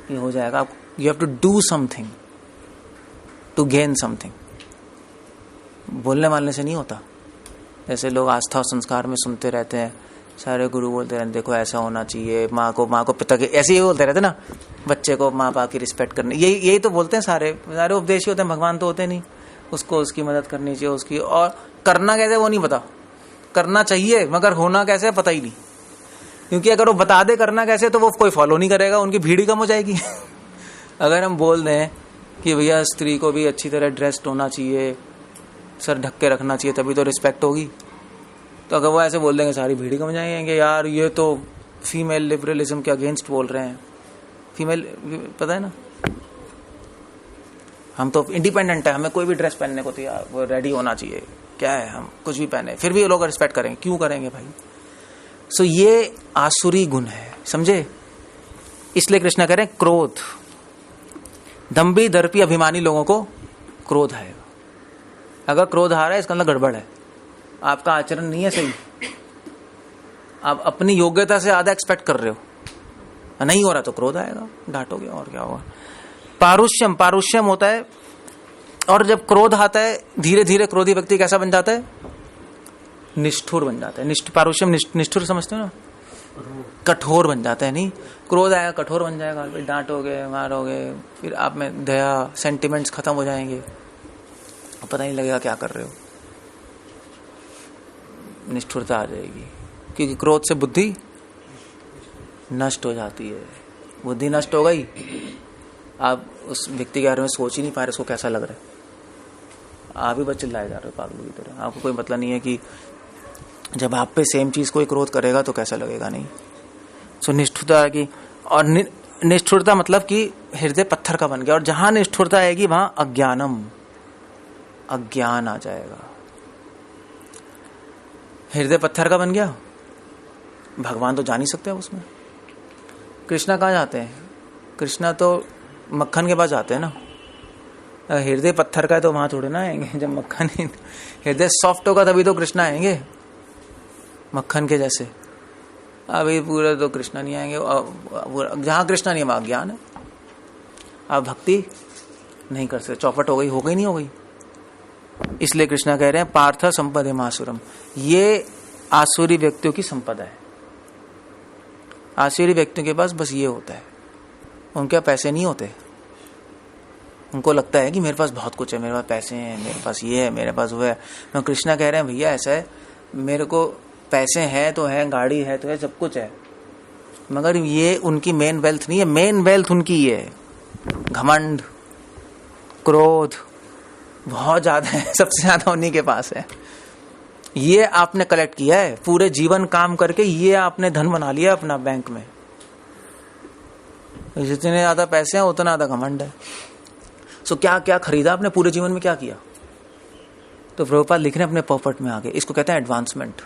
कि हो जाएगा। You have to do something to gain something. बोलने मालने से नहीं होता। जैसे लोग आस्था और संस्कार में सुनते रहते हैं, सारे गुरु बोलते रहते देखो ऐसा होना चाहिए, माँ को पिता के, ऐसे ही बोलते रहते ना, बच्चे को माँ बाप की रिस्पेक्ट करनी, यही तो बोलते हैं। सारे उपदेश ही होते हैं, भगवान तो होते नहीं। उसको उसकी मदद करनी चाहिए उसकी, और करना कैसे वो नहीं पता, करना चाहिए मगर होना कैसे पता ही नहीं। क्योंकि अगर वो बता दे करना कैसे तो वो कोई फॉलो नहीं करेगा, उनकी भीड़ ही कम हो जाएगी। अगर हम बोल दें कि भैया स्त्री को भी अच्छी तरह ड्रेस्ड होना चाहिए, सर ढक के रखना चाहिए, तभी तो रिस्पेक्ट होगी, तो अगर वो ऐसे बोल देंगे सारी भीड़ ही कम जाएंगे। यार ये तो फीमेल लिबरलिज्म के अगेंस्ट बोल रहे हैं। फीमेल, पता है ना, हम तो इंडिपेंडेंट है, हमें कोई भी ड्रेस पहनने को तैयार, वो रेडी होना चाहिए, क्या है हम कुछ भी पहने, फिर भी लोग रिस्पेक्ट करेंगे। क्यों करेंगे भाई? सो ये आसुरी गुण है, समझे? इसलिए कृष्ण कह रहे हैं क्रोध, दंभी दर्पी अभिमानी लोगों को क्रोध है। अगर क्रोध आ रहा है इसका मतलब गड़बड़ है, आपका आचरण नहीं है सही, आप अपनी योग्यता से आधा एक्सपेक्ट कर रहे हो, नहीं हो रहा तो क्रोध आएगा, डांटोगे, और क्या होगा। पारुष्यम होता है, और जब क्रोध आता है धीरे धीरे क्रोधी व्यक्ति कैसा बन जाता है? निष्ठुर बन जाता है। पारुष्यम निष्ठुर समझते हो ना, कठोर बन जाता है। नहीं, क्रोध आएगा कठोर बन जाएगा, फिर डांटोगे, मारोगे, फिर आप में दया, सेंटिमेंट्स खत्म हो जाएंगे, पता नहीं लगेगा क्या कर रहे हो। निष्ठुरता आ जाएगी, क्योंकि क्रोध से बुद्धि नष्ट हो जाती है। बुद्धि नष्ट हो गई, आप उस व्यक्ति के बारे में सोच ही नहीं पा रहे उसको कैसा लग रहा है, आप ही बस चिल्लाए जा रहे हो पागलों की तरह। आपको कोई मतलब नहीं है कि जब आप पे सेम चीज कोई क्रोध करेगा तो कैसा लगेगा, नहीं। सो निष्ठुरता की, और निष्ठुरता मतलब कि हृदय पत्थर का बन गया, और जहां निष्ठुरता आएगी वहां अज्ञान आ जाएगा। हृदय पत्थर का बन गया, भगवान तो जा नहीं सकते उसमें। कृष्णा कहाँ जाते हैं? कृष्णा तो मक्खन के पास जाते हैं ना। हृदय पत्थर का है तो वहां थोड़े ना आएंगे। जब मक्खन हृदय सॉफ्ट होगा तभी तो कृष्णा आएंगे, मक्खन के जैसे। अभी पूरा तो कृष्णा नहीं आएंगे। जहां कृष्णा नहीं वहां ज्ञान है। आप भक्ति नहीं कर सकते, चौपट हो गई नहीं हो गई। इसलिए कृष्णा कह रहे हैं पार्थ संपदे मासुरम, ये आसुरी व्यक्तियों की संपदा है। आसुरी व्यक्तियों के पास बस ये होता है, उनके पैसे नहीं होते। उनको लगता है कि मेरे पास बहुत कुछ है, मेरे पास पैसे हैं, मेरे पास ये है, मेरे पास वो है। मैं कृष्णा कह रहे हैं भैया ऐसा है, मेरे को पैसे हैं तो है, गाड़ी है तो है, सब कुछ है, मगर ये उनकी मेन वेल्थ नहीं है। मेन वेल्थ उनकी ये है घमंड, क्रोध बहुत ज्यादा है, सबसे ज्यादा उन्हीं के पास है। ये आपने कलेक्ट किया है पूरे जीवन काम करके, ये आपने धन बना लिया अपना बैंक में। जितने ज्यादा पैसे हैं उतना ज्यादा घमंड है। सो क्या क्या खरीदा आपने पूरे जीवन में, क्या किया? तो प्रभुपाद लिख रहे हैं अपने पॉपट में आगे, इसको कहते हैं एडवांसमेंट।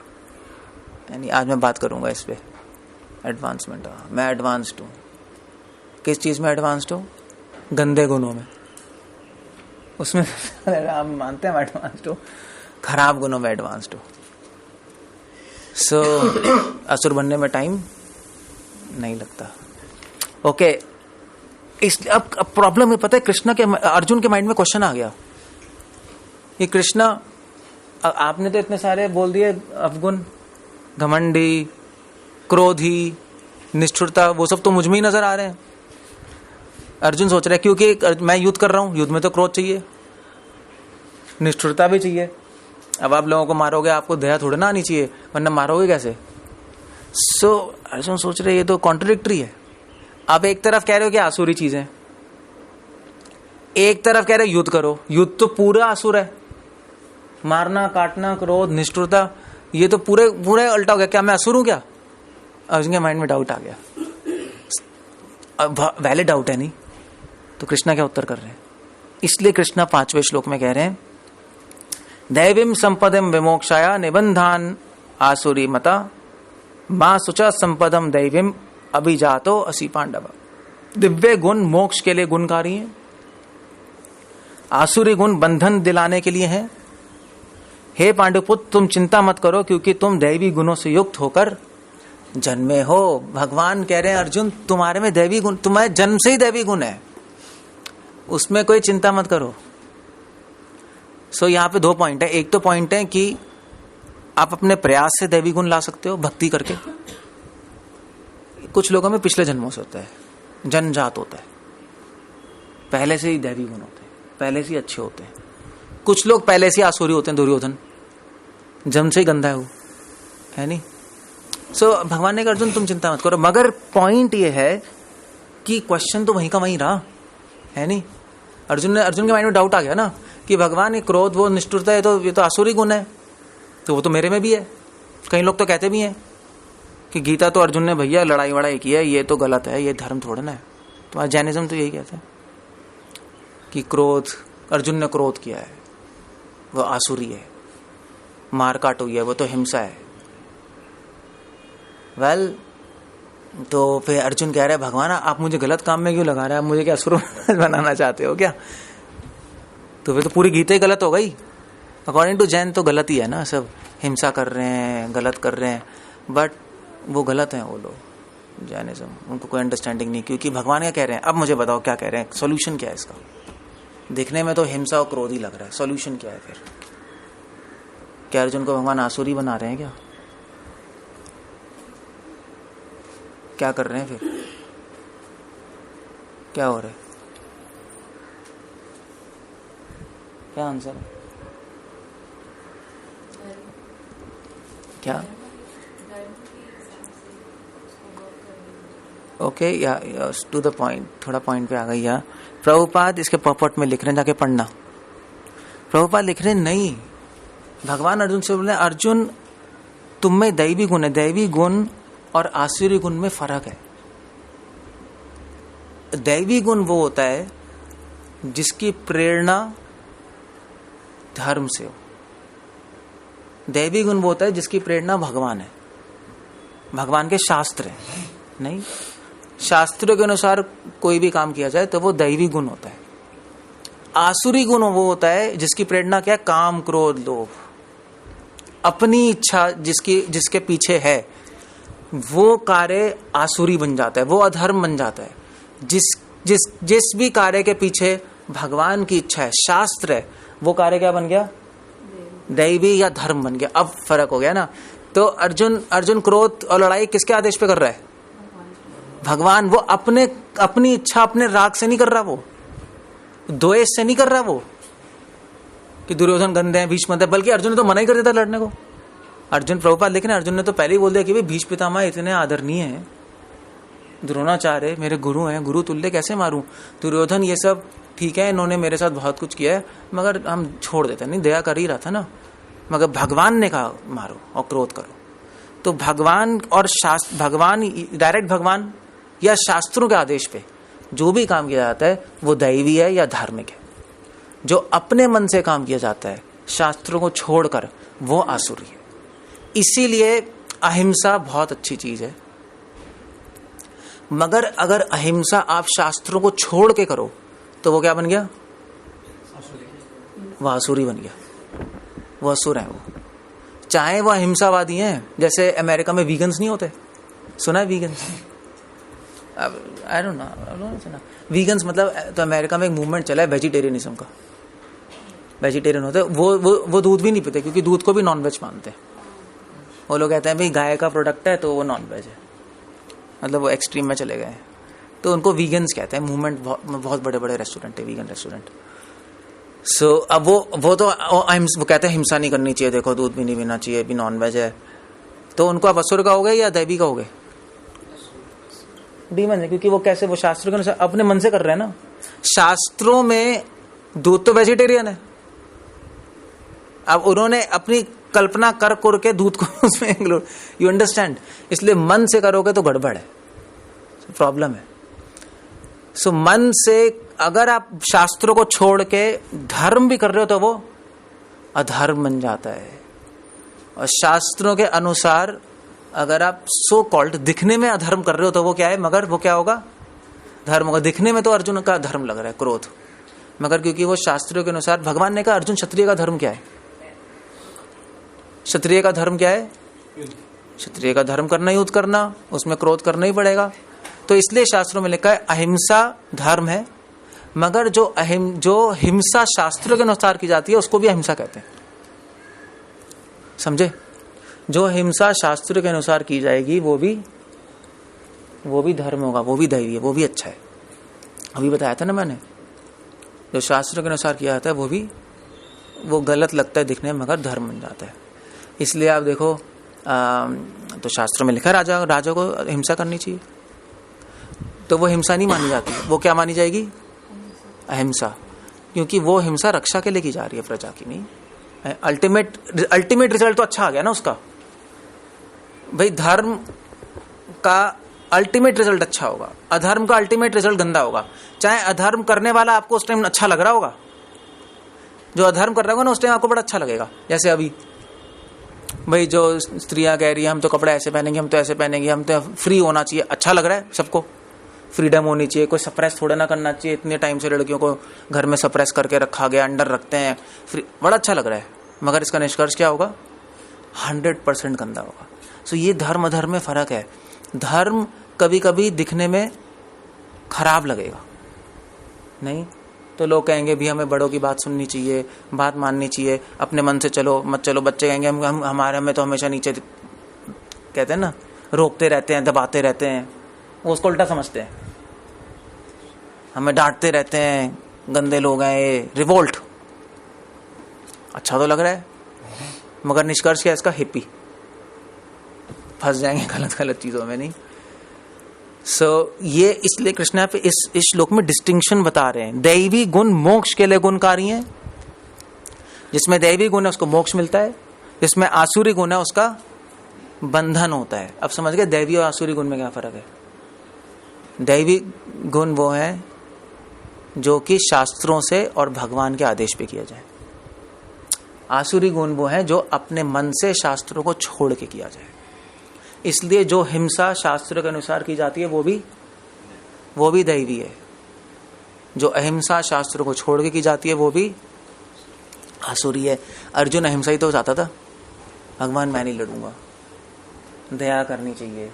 यानी आज मैं बात करूंगा इस पे, एडवांसमेंट। मैं एडवांस्ड हूं। किस चीज में एडवांस्ड हूं? गंदे गुणों में। उसमें आप मानते हैं मैं एडवांस्ड हूं, खराब गुणों में एडवांस्ड हूं। सो असुर बनने में टाइम नहीं लगता। ओके, इसलिए अब प्रॉब्लम है, पता है कृष्णा के, अर्जुन के माइंड में क्वेश्चन आ गया कि कृष्णा आपने तो इतने सारे बोल दिए अवगुण, घमंडी, क्रोधी, निष्ठुरता, वो सब तो मुझ में ही नजर आ रहे हैं। अर्जुन सोच रहा है क्योंकि मैं युद्ध कर रहा हूं, युद्ध में तो क्रोध चाहिए, निष्ठुरता भी चाहिए। अब आप लोगों को मारोगे, आपको दया थोड़ी ना आनी चाहिए, वरना मारोगे कैसे? सो अर्जुन सोच रहे ये तो कॉन्ट्रडिक्टरी है। आप एक तरफ कह रहे हो कि आसुरी चीजें, एक तरफ कह रहे हो युद्ध करो। युद्ध तो पूरा आसुर है, मारना, काटना, क्रोध, निष्ठुरता, ये तो पूरे उल्टा हो गया। क्या मैं असुर हूं क्या? अर्जुन के माइंड में डाउट आ गया। वैलिड डाउट है नहीं, तो कृष्णा क्या उत्तर कर रहे हैं? इसलिए कृष्णा 5वें श्लोक में कह रहे हैं दैवीम संपदम विमोक्षाया निबंधान आसुरी मता मां सुचा संपदम दैवीम अभिजातो असि पांडव। दिव्य गुण मोक्ष के लिए गुणकारी हैं, आसुरी गुण बंधन दिलाने के लिए हैं। हे पांडुपुत्र, तुम चिंता मत करो, क्योंकि तुम दैवी गुणों से युक्त होकर जन्मे हो। भगवान कह रहे हैं अर्जुन तुम्हारे में दैवी गुण, तुम्हारे जन्म से ही दैवी गुण है, उसमें कोई चिंता मत करो। सो यहाँ पे 2 पॉइंट है। एक तो पॉइंट है कि आप अपने प्रयास से दैवी गुण ला सकते हो भक्ति करके। कुछ लोगों में पिछले जन्मों से होता है, जन्मजात होता है, पहले से ही दैवी गुण होते हैं, पहले से ही अच्छे होते हैं। कुछ लोग पहले से आसुरी होते हैं, दुर्योधन जन्म से ही गंदा है वो, है नहीं। सो भगवान ने कहा अर्जुन तुम चिंता मत करो, मगर पॉइंट ये है कि क्वेश्चन तो वहीं का वहीं रहा, है नहीं। अर्जुन के माइंड में डाउट आ गया ना कि भगवान ये क्रोध, वो निष्ठुरता है, तो ये तो आसुरी गुण है, तो वो तो मेरे में भी है। कई लोग तो कहते भी हैं कि गीता तो अर्जुन ने भैया लड़ाई वड़ाई की है, ये तो गलत है, ये धर्म थोड़ा ना है। तो आज जैनिज्म तो यही कहते हैं कि क्रोध, अर्जुन ने क्रोध किया है, वो आसुरी है, मार काट हुई है, वो तो हिंसा है। वेल, तो फिर अर्जुन कह रहे हैं भगवान आप मुझे गलत काम में क्यों लगा रहे हैं, आप मुझे क्या असुर बनाना चाहते हो क्या? तो फिर तो पूरी गीता ही गलत हो गई। अकॉर्डिंग टू जैन तो गलत ही है ना, सब हिंसा कर रहे हैं, गलत कर रहे हैं, बट वो गलत हैं वो लोग, जैनिज्म, उनको कोई अंडरस्टैंडिंग नहीं। क्योंकि भगवान क्या कह रहे हैं, अब मुझे बताओ क्या कह रहे हैं, सोल्यूशन क्या है इसका? दिखने में तो हिंसा और क्रोध ही लग रहा है, सोल्यूशन क्या है फिर? क्या अर्जुन को भगवान आसुरी बना रहे हैं क्या? क्या कर रहे हैं फिर? क्या हो रहा है? क्या आंसर है? क्या? ओके, या टू द पॉइंट, थोड़ा पॉइंट पे आ गई। या प्रभुपाद इसके पॉपट में लिख रहे हैं, जाके पढ़ना। प्रभुपाद लिख रहे नहीं, भगवान अर्जुन से बोले अर्जुन तुम में दैवी गुण है, दैवी गुण और आसुरी गुण में फर्क है। दैवी गुण वो होता है जिसकी प्रेरणा धर्म से हो। दैवी गुण वो होता है जिसकी प्रेरणा भगवान है, भगवान के शास्त्र है। नहीं, शास्त्रों के अनुसार कोई भी काम किया जाए तो वो दैवी गुण होता है। आसुरी गुण वो होता है जिसकी प्रेरणा क्या है? काम, क्रोध, लोभ, अपनी इच्छा जिसके पीछे है, वो कार्य आसुरी बन जाता है, वो अधर्म बन जाता है। जिस भी कार्य के पीछे भगवान की इच्छा है, शास्त्र है, वो कार्य क्या बन गया? दैवी या धर्म बन गया। अब फर्क हो गया ना। तो अर्जुन क्रोध और लड़ाई किसके आदेश पे कर रहा है? भगवान। वो अपनी इच्छा, अपने राग से नहीं कर रहा, वो द्वेष से नहीं कर रहा, वो कि दुर्योधन गंदे हैं, भीष्म है, बल्कि अर्जुन ने तो मना ही कर देता लड़ने को। अर्जुन, प्रभुपाद लिखे ना, अर्जुन ने तो पहले ही बोल दिया कि भाई भीष्म पितामह इतने आदरणीय हैं, द्रोणाचार्य मेरे गुरु हैं, गुरु तुल्य कैसे मारूं? दुर्योधन ये सब ठीक है, इन्होंने मेरे साथ बहुत कुछ किया है, मगर हम छोड़ देते। नहीं, दया कर ही रहा था ना, मगर भगवान ने कहा मारो और क्रोध करो। तो भगवान और शास्त्र, भगवान डायरेक्ट भगवान या शास्त्रों के आदेश पे जो भी काम किया जाता है वो दैवी है या धार्मिक है। जो अपने मन से काम किया जाता है शास्त्रों को छोड़कर, वो आसुरी है। इसीलिए अहिंसा बहुत अच्छी चीज है, मगर अगर अहिंसा आप शास्त्रों को छोड़ के करो तो वो क्या बन गया? वो आसुरी बन गया, वो असुर है। वो चाहे वो अहिंसावादी हैं, जैसे अमेरिका में वीगन्स नहीं होते, सुना है वीगन्स? आई डोंट नो, सुना वीगन्स मतलब, तो अमेरिका में एक मूवमेंट चला है वेजिटेरियनिज्म का। वेजिटेरियन होते वो दूध भी नहीं पीते, क्योंकि दूध को भी नॉन वेज मानते हैं। वो लोग कहते हैं भाई गाय का प्रोडक्ट है तो वो नॉन वेज है, मतलब वो एक्सट्रीम में चले गए। तो उनको वीगन्स कहते हैं। मूवमेंट बहुत बड़े बड़े रेस्टोरेंट है, वीगन रेस्टोरेंट। सो अब वो कहते हैं हिंसा नहीं करनी चाहिए, देखो दूध भी नहीं पीना चाहिए, भी नॉन वेज है। तो उनको आप असुर कहोगे या दैवी कहोगे? डीमन है, क्योंकि वो कैसे, वो शास्त्रों के अनुसार अपने मन से कर रहे हैं ना। शास्त्रों में दूध तो वेजिटेरियन है, अब उन्होंने अपनी कल्पना कर के दूध को उसमें इंक्लूड, यू अंडरस्टैंड? इसलिए मन से करोगे तो गड़बड़ है, प्रॉब्लम है। सो मन से अगर आप शास्त्रों को छोड़ के धर्म भी कर रहे हो तो वो अधर्म बन जाता है। और शास्त्रों के अनुसार अगर आप सो कॉल्ड दिखने में अधर्म कर रहे हो तो वो क्या है? मगर वो क्या होगा? धर्म होगा। दिखने में तो अर्जुन का धर्म लग रहा है, क्रोध, मगर क्योंकि वो शास्त्रों के अनुसार, भगवान ने कहा अर्जुन क्षत्रिय का धर्म क्या है? क्षत्रिय का धर्म क्या है? क्षत्रिय का धर्म करना, युद्ध करना, उसमें क्रोध करना ही पड़ेगा। तो इसलिए शास्त्रों में लिखा है अहिंसा धर्म है, मगर जो हिंसा शास्त्रों के अनुसार की जाती है उसको भी अहिंसा कहते हैं, समझे? जो हिंसा शास्त्रों के अनुसार की जाएगी वो भी धर्म होगा, वो भी दैवी है, वो भी अच्छा है। अभी बताया था ना मैंने, जो शास्त्रों के अनुसार किया जाता है वो गलत लगता है दिखने में, मगर धर्म बन जाता है। इसलिए आप देखो तो शास्त्रों में लिखा राजा को हिंसा करनी चाहिए, तो वो हिंसा नहीं मानी जाती, वो क्या मानी जाएगी? अहिंसा, क्योंकि वो हिंसा रक्षा के लिए की जा रही है, प्रजा की नहीं। अल्टीमेट रिजल्ट तो अच्छा आ गया ना उसका। भाई धर्म का अल्टीमेट रिजल्ट अच्छा होगा, अधर्म का अल्टीमेट रिजल्ट गंदा होगा। चाहे अधर्म करने वाला आपको उस टाइम अच्छा लग रहा होगा, जो अधर्म कर रहा होगा ना उस टाइम आपको बड़ा अच्छा लगेगा। जैसे अभी भाई जो स्त्रियां कह रही है हम तो कपड़े ऐसे पहनेंगे, हम तो ऐसे पहनेंगे, हम तो फ्री होना चाहिए, अच्छा लग रहा है सबको, फ्रीडम होनी चाहिए, कोई सप्रेस थोड़ा ना करना चाहिए। इतने टाइम से लड़कियों को घर में सप्रेस करके रखा गया, अंडर रखते हैं, बड़ा अच्छा लग रहा है, मगर इसका निष्कर्ष क्या होगा? 100% गंदा होगा। सो ये धर्म अधर्म में फर्क है। धर्म कभी कभी दिखने में खराब लगेगा, नहीं तो लोग कहेंगे भी हमें बड़ों की बात सुननी चाहिए, बात माननी चाहिए, अपने मन से चलो मत चलो। बच्चे कहेंगे हम हमारे में तो हमेशा नीचे कहते हैं ना, रोकते रहते हैं, दबाते रहते हैं, वो उसको उल्टा समझते हैं, हमें डांटते रहते हैं, गंदे लोग हैं ये, रिवोल्ट। अच्छा तो लग रहा है, मगर निष्कर्ष क्या है इसका? हिप्पी, फंस जाएंगे गलत गलत चीजों में, नहीं। ये इसलिए कृष्ण पे इस श्लोक में डिस्टिंक्शन बता रहे हैं। दैवी गुण मोक्ष के लिए गुणकारी हैं, जिसमें दैवी गुण है उसको मोक्ष मिलता है, जिसमें आसुरी गुण है उसका बंधन होता है। अब समझ गए दैवी और आसुरी गुण में क्या फर्क है? दैवी गुण वो है जो कि शास्त्रों से और भगवान के आदेश पे किया जाए। आसुरी गुण वो है जो अपने मन से शास्त्रों को छोड़ के किया जाए। इसलिए जो हिंसा शास्त्र के अनुसार की जाती है वो भी दैवी है। जो अहिंसा शास्त्रों को छोड़ के की जाती है वो भी आसुरी है। अर्जुन अहिंसा ही तो चाहता था, भगवान मैं नहीं लड़ूंगा, दया करनी चाहिए,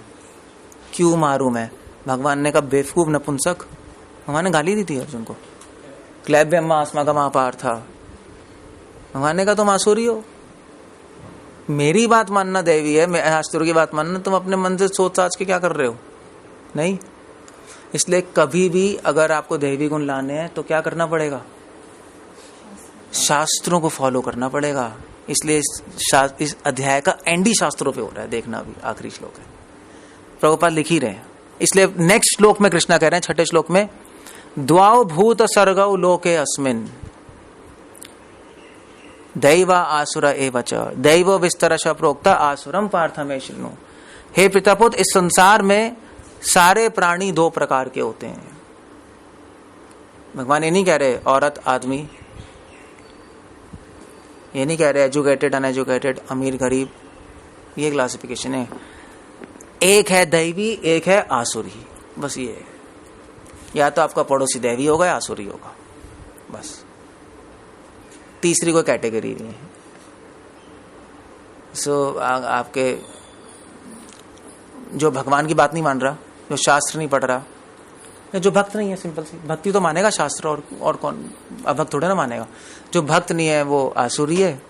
क्यों मारूं मैं? भगवान ने कहा बेवकूफ नपुंसक। भगवान ने गाली दी थी अर्जुन को, क्लैब्यम्मा अस्माकम पार था। भगवान ने कहा तुम आसुरी हो, मेरी बात मानना दैवी है, मैं शास्त्रों की बात मानना, तुम अपने मन से सोच साच के क्या कर रहे हो? नहीं। इसलिए कभी भी अगर आपको दैवी गुण लाने हैं तो क्या करना पड़ेगा? शास्त्रों को फॉलो करना पड़ेगा। इसलिए इस अध्याय का एंड ही शास्त्रों पे हो रहा है, देखना अभी आखिरी श्लोक है, प्रभुपाद लिख ही रहे हैं। इसलिए नेक्स्ट श्लोक में कृष्णा कह रहे हैं, छठे श्लोक में, द्वाउ भूत सर्गौ लोके अस्मिन् दैव आसुर एवच दैव विस्तरश प्रोक्ता आसुरम पार्थमे शृणु। हे पितापुत्र, इस संसार में सारे प्राणी दो प्रकार के होते हैं। भगवान ये नहीं कह रहे औरत आदमी, ये नहीं कह रहे एजुकेटेड अनएजुकेटेड, अमीर गरीब, ये क्लासिफिकेशन है। एक है दैवी, एक है आसुरी, बस ये है। या तो आपका पड़ोसी दैवी होगा या आसुरी होगा, बस, तीसरी कोई कैटेगरी नहीं है। आपके जो भगवान की बात नहीं मान रहा, जो शास्त्र नहीं पढ़ रहा, या जो भक्त नहीं है, सिंपल सी भक्ति तो मानेगा शास्त्र, और कौन अभक्त थोड़ा ना मानेगा। जो भक्त नहीं है वो आसुरी है,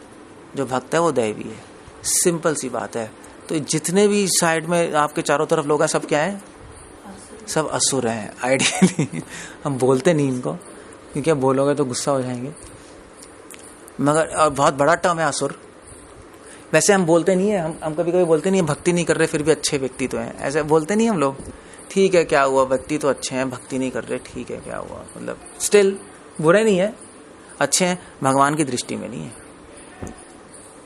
जो भक्त है वो दैवी है, सिंपल सी बात है। तो जितने भी साइड में आपके चारों तरफ लोग हैं सब क्या है? सब असुर हैं आइडियली। हम बोलते नहीं इनको, क्योंकि अब बोलोगे तो गुस्सा हो जाएंगे, मगर और बहुत बड़ा टर्म है असुर। वैसे हम बोलते नहीं है, हम कभी कभी बोलते नहीं है भक्ति नहीं कर रहे फिर भी अच्छे व्यक्ति तो हैं, ऐसे बोलते नहीं हम लोग। ठीक है क्या हुआ, व्यक्ति तो अच्छे हैं, भक्ति नहीं कर रहे, ठीक है क्या हुआ, मतलब स्टिल बुरे नहीं है, अच्छे हैं। भगवान की दृष्टि में नहीं है,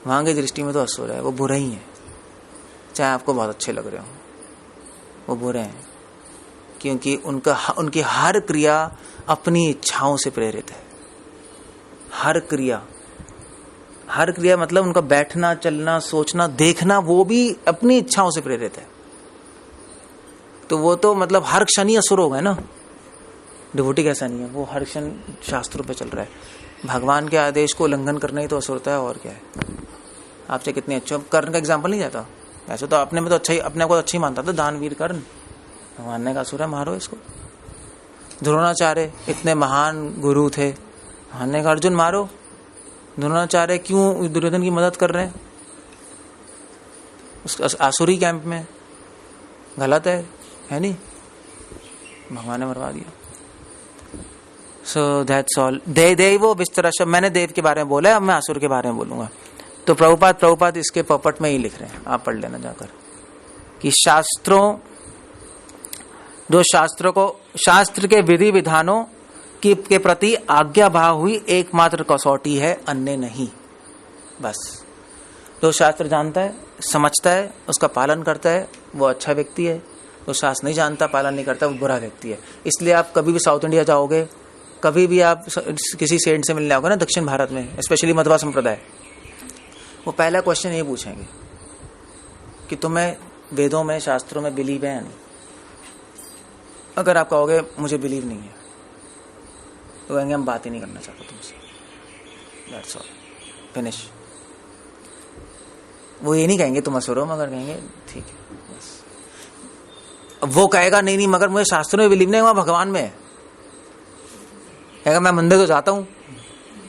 वहां की दृष्टि में तो असुर है, वो बुरे ही है। चाहे आपको बहुत अच्छे लग रहे हो, वो बुरे हैं, क्योंकि उनकी हर क्रिया अपनी इच्छाओं से प्रेरित है। हर क्रिया मतलब उनका बैठना, चलना, सोचना, देखना, वो भी अपनी इच्छाओं से प्रेरित है। तो वो तो मतलब हर क्षण ही असुर हो गए ना। डिवोटी कैसा नहीं है, वो हर क्षण शास्त्रों पे चल रहा है। भगवान के आदेश को उल्लंघन करना ही तो असुरता है, और क्या है। आपसे कितने अच्छे कर्ण का एग्जाम्पल नहीं जाता, वैसे तो अपने में तो अच्छा ही, अपने को अच्छा ही मानता था दानवीर कर्ण। भगवान ने कहा असुर है, मारो इसको। द्रोणाचार्य इतने महान गुरु थे, भगवान ने कहा अर्जुन मारो। द्रोणाचार्य क्यों दुर्योधन की मदद कर रहे हैं? उस आसुरी कैंप में, गलत है नहीं? भगवान ने मरवा दिया। So that's all. देवो विस्तरश, मैंने देव के बारे में बोला, अब मैं असुर के बारे में बोलूंगा। तो प्रभुपाद इसके पॉपट में ही लिख रहे हैं, आप पढ़ लेना जाकर, कि शास्त्र के विधि विधानों के प्रति आज्ञा भाव हुई एकमात्र कसौटी है, अन्य नहीं। बस जो शास्त्र जानता है, समझता है, उसका पालन करता है, वो अच्छा व्यक्ति है। जो शास्त्र नहीं जानता, पालन नहीं करता, वो बुरा व्यक्ति है। इसलिए आप कभी भी साउथ इंडिया जाओगे, कभी भी आप किसी सेठ से मिलने आओगे ना दक्षिण भारत में, स्पेशली मध्वा संप्रदाय, वो पहला क्वेश्चन ये पूछेंगे कि तुम्हें वेदों में, शास्त्रों में बिलीव है या नहीं। अगर आप कहोगे मुझे बिलीव नहीं है, तो कहेंगे हम बात ही नहीं करना चाहते तुमसे, दैट्स ऑल, फिनिश। वो ये नहीं कहेंगे तुम असुर हो, मगर कहेंगे ठीक है बस। वो कहेगा नहीं मगर मुझे शास्त्रों में बिलीव नहीं, वहां भगवान में है। कहेगा मैं मंदिर तो जाता हूं,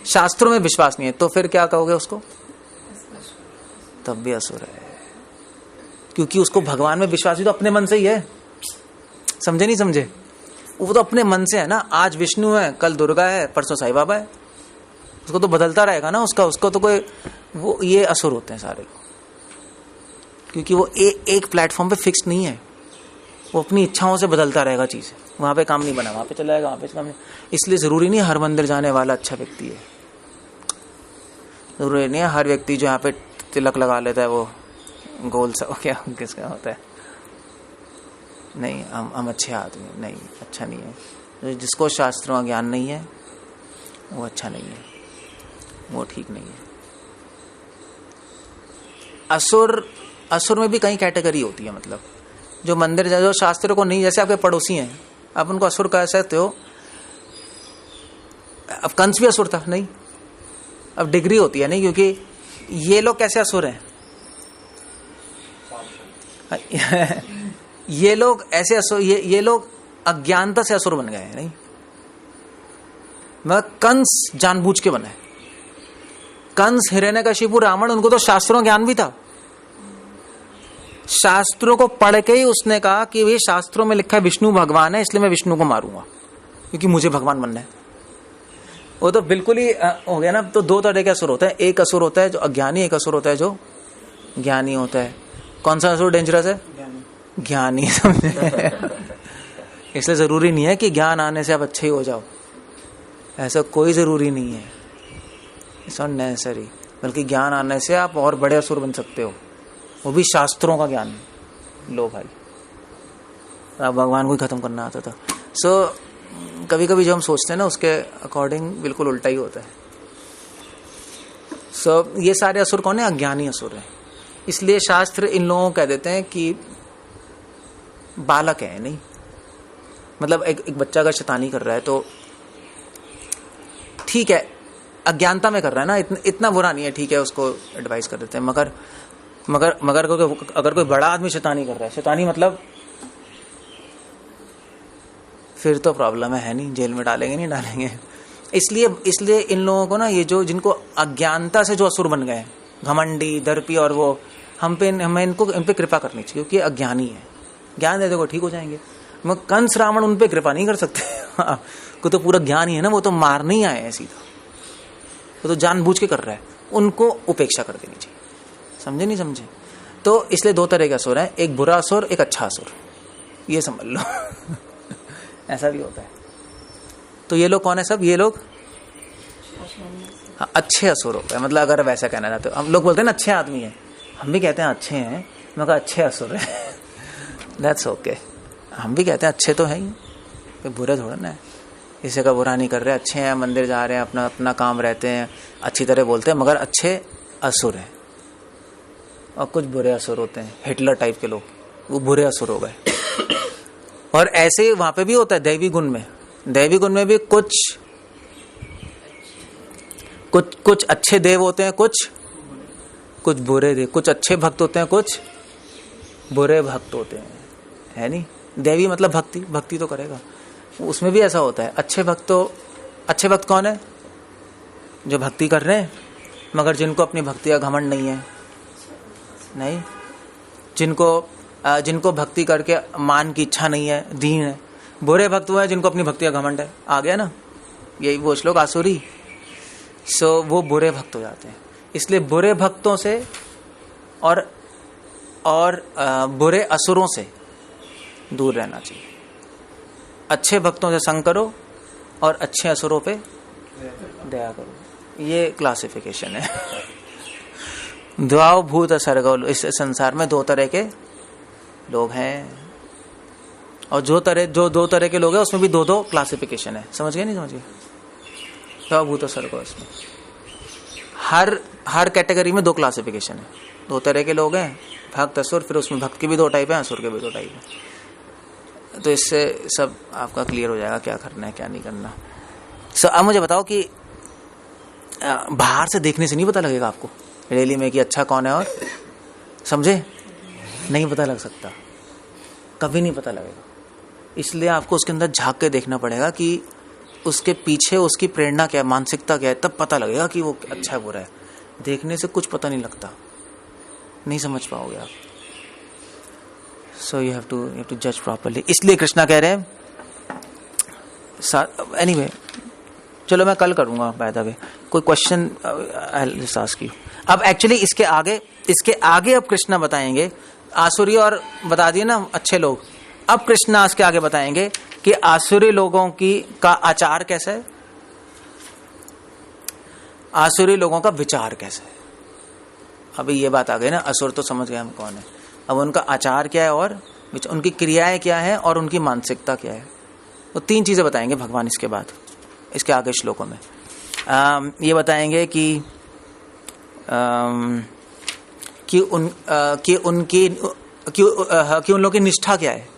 शास्त्रों में विश्वास नहीं है, तो फिर क्या कहोगे उसको? तब भी असुर है, क्योंकि उसको भगवान में विश्वास भी तो अपने मन से ही है। समझे नहीं समझे? वो तो अपने मन से है ना। आज विष्णु है, कल दुर्गा है, परसों साईं बाबा है, उसको तो बदलता रहेगा ना उसको तो कोई, वो ये असुर होते हैं सारे लोग। क्योंकि वो एक प्लेटफॉर्म पे फिक्स नहीं है, वो अपनी इच्छाओं से बदलता रहेगा चीज। वहां पे काम नहीं बना, वहां पे चला जाएगा, वहां पे काम नहीं। इसलिए जरूरी नहीं हर मंदिर जाने वाला अच्छा व्यक्ति है, जरूरी नहीं है हर व्यक्ति जो यहाँ पे तिलक लगा लेता है वो गोल सा क्या किसका होता है। नहीं, हम अच्छे आदमी नहीं, अच्छा नहीं है। जिसको शास्त्रों का ज्ञान नहीं है वो अच्छा नहीं है, वो ठीक नहीं है। असुर में भी कई कैटेगरी होती है, मतलब जो मंदिर जो शास्त्रों को नहीं, जैसे आपके पड़ोसी हैं, आप उनको असुर कह सकते हो। अब कंस भी असुर था नहीं, अब डिग्री होती है नहीं, क्योंकि ये लोग कैसे असुर हैं ये लोग ऐसे असुर, ये लोग अज्ञानता से असुर बन गए हैं नहीं। मगर कंस जानबूझ के बना है। कंस, हिरण्यकशिपु, रावण, उनको तो शास्त्रों ज्ञान भी था। शास्त्रों को पढ़ के ही उसने कहा कि वे शास्त्रों में लिखा है विष्णु भगवान है, इसलिए मैं विष्णु को मारूंगा क्योंकि मुझे भगवान बनना है। वो तो बिल्कुल ही हो गया ना। तो दो तरह के असुर होते हैं, एक असुर होता है जो अज्ञानी, एक असुर होता है जो ज्ञानी होता है। कौन सा असुर डेंजरस है? ज्ञानी समझे इसलिए जरूरी नहीं है कि ज्ञान आने से आप अच्छे ही हो जाओ, ऐसा कोई जरूरी नहीं है, इट्स नॉट नेसेसरी। बल्कि ज्ञान आने से आप और बड़े असुर बन सकते हो, वो भी शास्त्रों का ज्ञान लो भाई। आप भगवान को ही खत्म करना आता था। कभी कभी जो हम सोचते हैं ना उसके अकॉर्डिंग बिल्कुल उल्टा ही होता है। ये सारे असुर कौन है? अज्ञानी असुर है। इसलिए शास्त्र इन लोगों को कह देते हैं कि बालक है नहीं। मतलब एक बच्चा अगर शैतानी कर रहा है तो ठीक है, अज्ञानता में कर रहा है ना, इतना बुरा नहीं है, ठीक है, उसको एडवाइस कर देते हैं। मगर अगर कोई बड़ा आदमी शैतानी कर रहा है, शैतानी मतलब फिर तो प्रॉब्लम है नहीं, जेल में डालेंगे नहीं डालेंगे। इसलिए इन लोगों को ना, ये जो जिनको अज्ञानता से जो असुर बन गए, घमंडी, दर्पी, और वो हमें इन पे कृपा करनी चाहिए क्योंकि अज्ञानी है। ज्ञान दे देखो ठीक हो जाएंगे। मगर कंस, रावण उन पे कृपा नहीं कर सकते को तो पूरा ज्ञान ही है ना, वो तो मारने ही आए हैं सीधा, वो तो जानबूझ के कर रहा है, उनको उपेक्षा कर देनी चाहिए। समझे नहीं समझे? तो इसलिए दो तरह के असुर हैं, एक बुरा असुर, एक अच्छा असुर, ये समझ लो ऐसा भी होता है। तो ये लोग कौन है सब? ये लोग अच्छे असुर होते हैं। मतलब अगर वैसा कहना चाहते हो, हम लोग बोलते हैं ना अच्छे आदमी है, हम भी कहते हैं अच्छे हैं, मैं कहा अच्छे असुर है दैट्स ओके। हम भी कहते हैं अच्छे तो है ही, कोई बुरे थोड़ा ना है, किसी का बुरा नहीं कर रहे, अच्छे हैं, मंदिर जा रहे हैं, अपना अपना काम रहते हैं, अच्छी तरह बोलते हैं, मगर अच्छे असुर हैं। और कुछ बुरे असुर होते हैं, हिटलर टाइप के लोग, वो बुरे असुर हो गए और ऐसे वहां पे भी होता है दैवी गुण में। दैवी गुण में भी कुछ अच्छे देव होते हैं, कुछ बुरे देव, कुछ अच्छे भक्त होते हैं, कुछ बुरे भक्त होते हैं, है नहीं? देवी मतलब भक्ति तो करेगा, उसमें भी ऐसा होता है। अच्छे भक्त कौन है? जो भक्ति कर रहे हैं मगर जिनको अपनी भक्ति का घमंड नहीं है, नहीं, जिनको भक्ति करके मान की इच्छा नहीं है, दीन है। बुरे भक्त वो है जिनको अपनी भक्ति का घमंड है। आ गया ना, यही वो श्लोक आसुरी। वो बुरे भक्त हो जाते हैं। इसलिए बुरे भक्तों से और बुरे असुरों से दूर रहना चाहिए। अच्छे भक्तों से संग करो और अच्छे असुरों पे दया करो। ये क्लासिफिकेशन है द्वाव भूत सर्गो। इस संसार में दो तरह के लोग हैं, और जो दो तरह के लोग हैं उसमें भी दो क्लासिफिकेशन है। समझ गए नहीं समझ गए? द्वाव भूत सर्गो, इसमें हर कैटेगरी में दो क्लासिफिकेशन है। दो तरह के लोग हैं, भक्त असुर, फिर उसमें भक्त के भी दो टाइप है, असुर के भी दो टाइप है। तो इससे सब आपका क्लियर हो जाएगा क्या करना है क्या नहीं करना। अब मुझे बताओ कि बाहर से देखने से नहीं पता लगेगा आपको रैली में कि अच्छा कौन है, और समझे नहीं पता लग सकता, कभी नहीं पता लगेगा। इसलिए आपको उसके अंदर झांक के देखना पड़ेगा कि उसके पीछे उसकी प्रेरणा क्या है, मानसिकता क्या है, तब पता लगेगा कि वो अच्छा है बुरा है। देखने से कुछ पता नहीं लगता, नहीं समझ पाओगे आप। सो यू हैव टू जज प्रॉपरली। इसलिए कृष्णा कह रहे हैं एनीवे, चलो मैं कल करूंगा बाय द वे। कोई क्वेश्चन जस्ट आस्क यू। अब एक्चुअली इसके आगे इसके आगे अब कृष्णा बताएंगे, आसुरी और बता दिए ना अच्छे लोग, अब कृष्णा इसके आगे बताएंगे कि आसुरी लोगों का आचार कैसा है, आसुरी लोगों का विचार कैसा है। अभी ये बात आ गई ना, असुर तो समझ गए हम कौन है, अब उनका आचार क्या है और उनकी क्रियाएं क्या है और उनकी मानसिकता क्या है। तो 3 चीजें बताएंगे भगवान इसके बाद, इसके आगे श्लोकों में। ये बताएंगे कि उन लोगों की निष्ठा क्या है,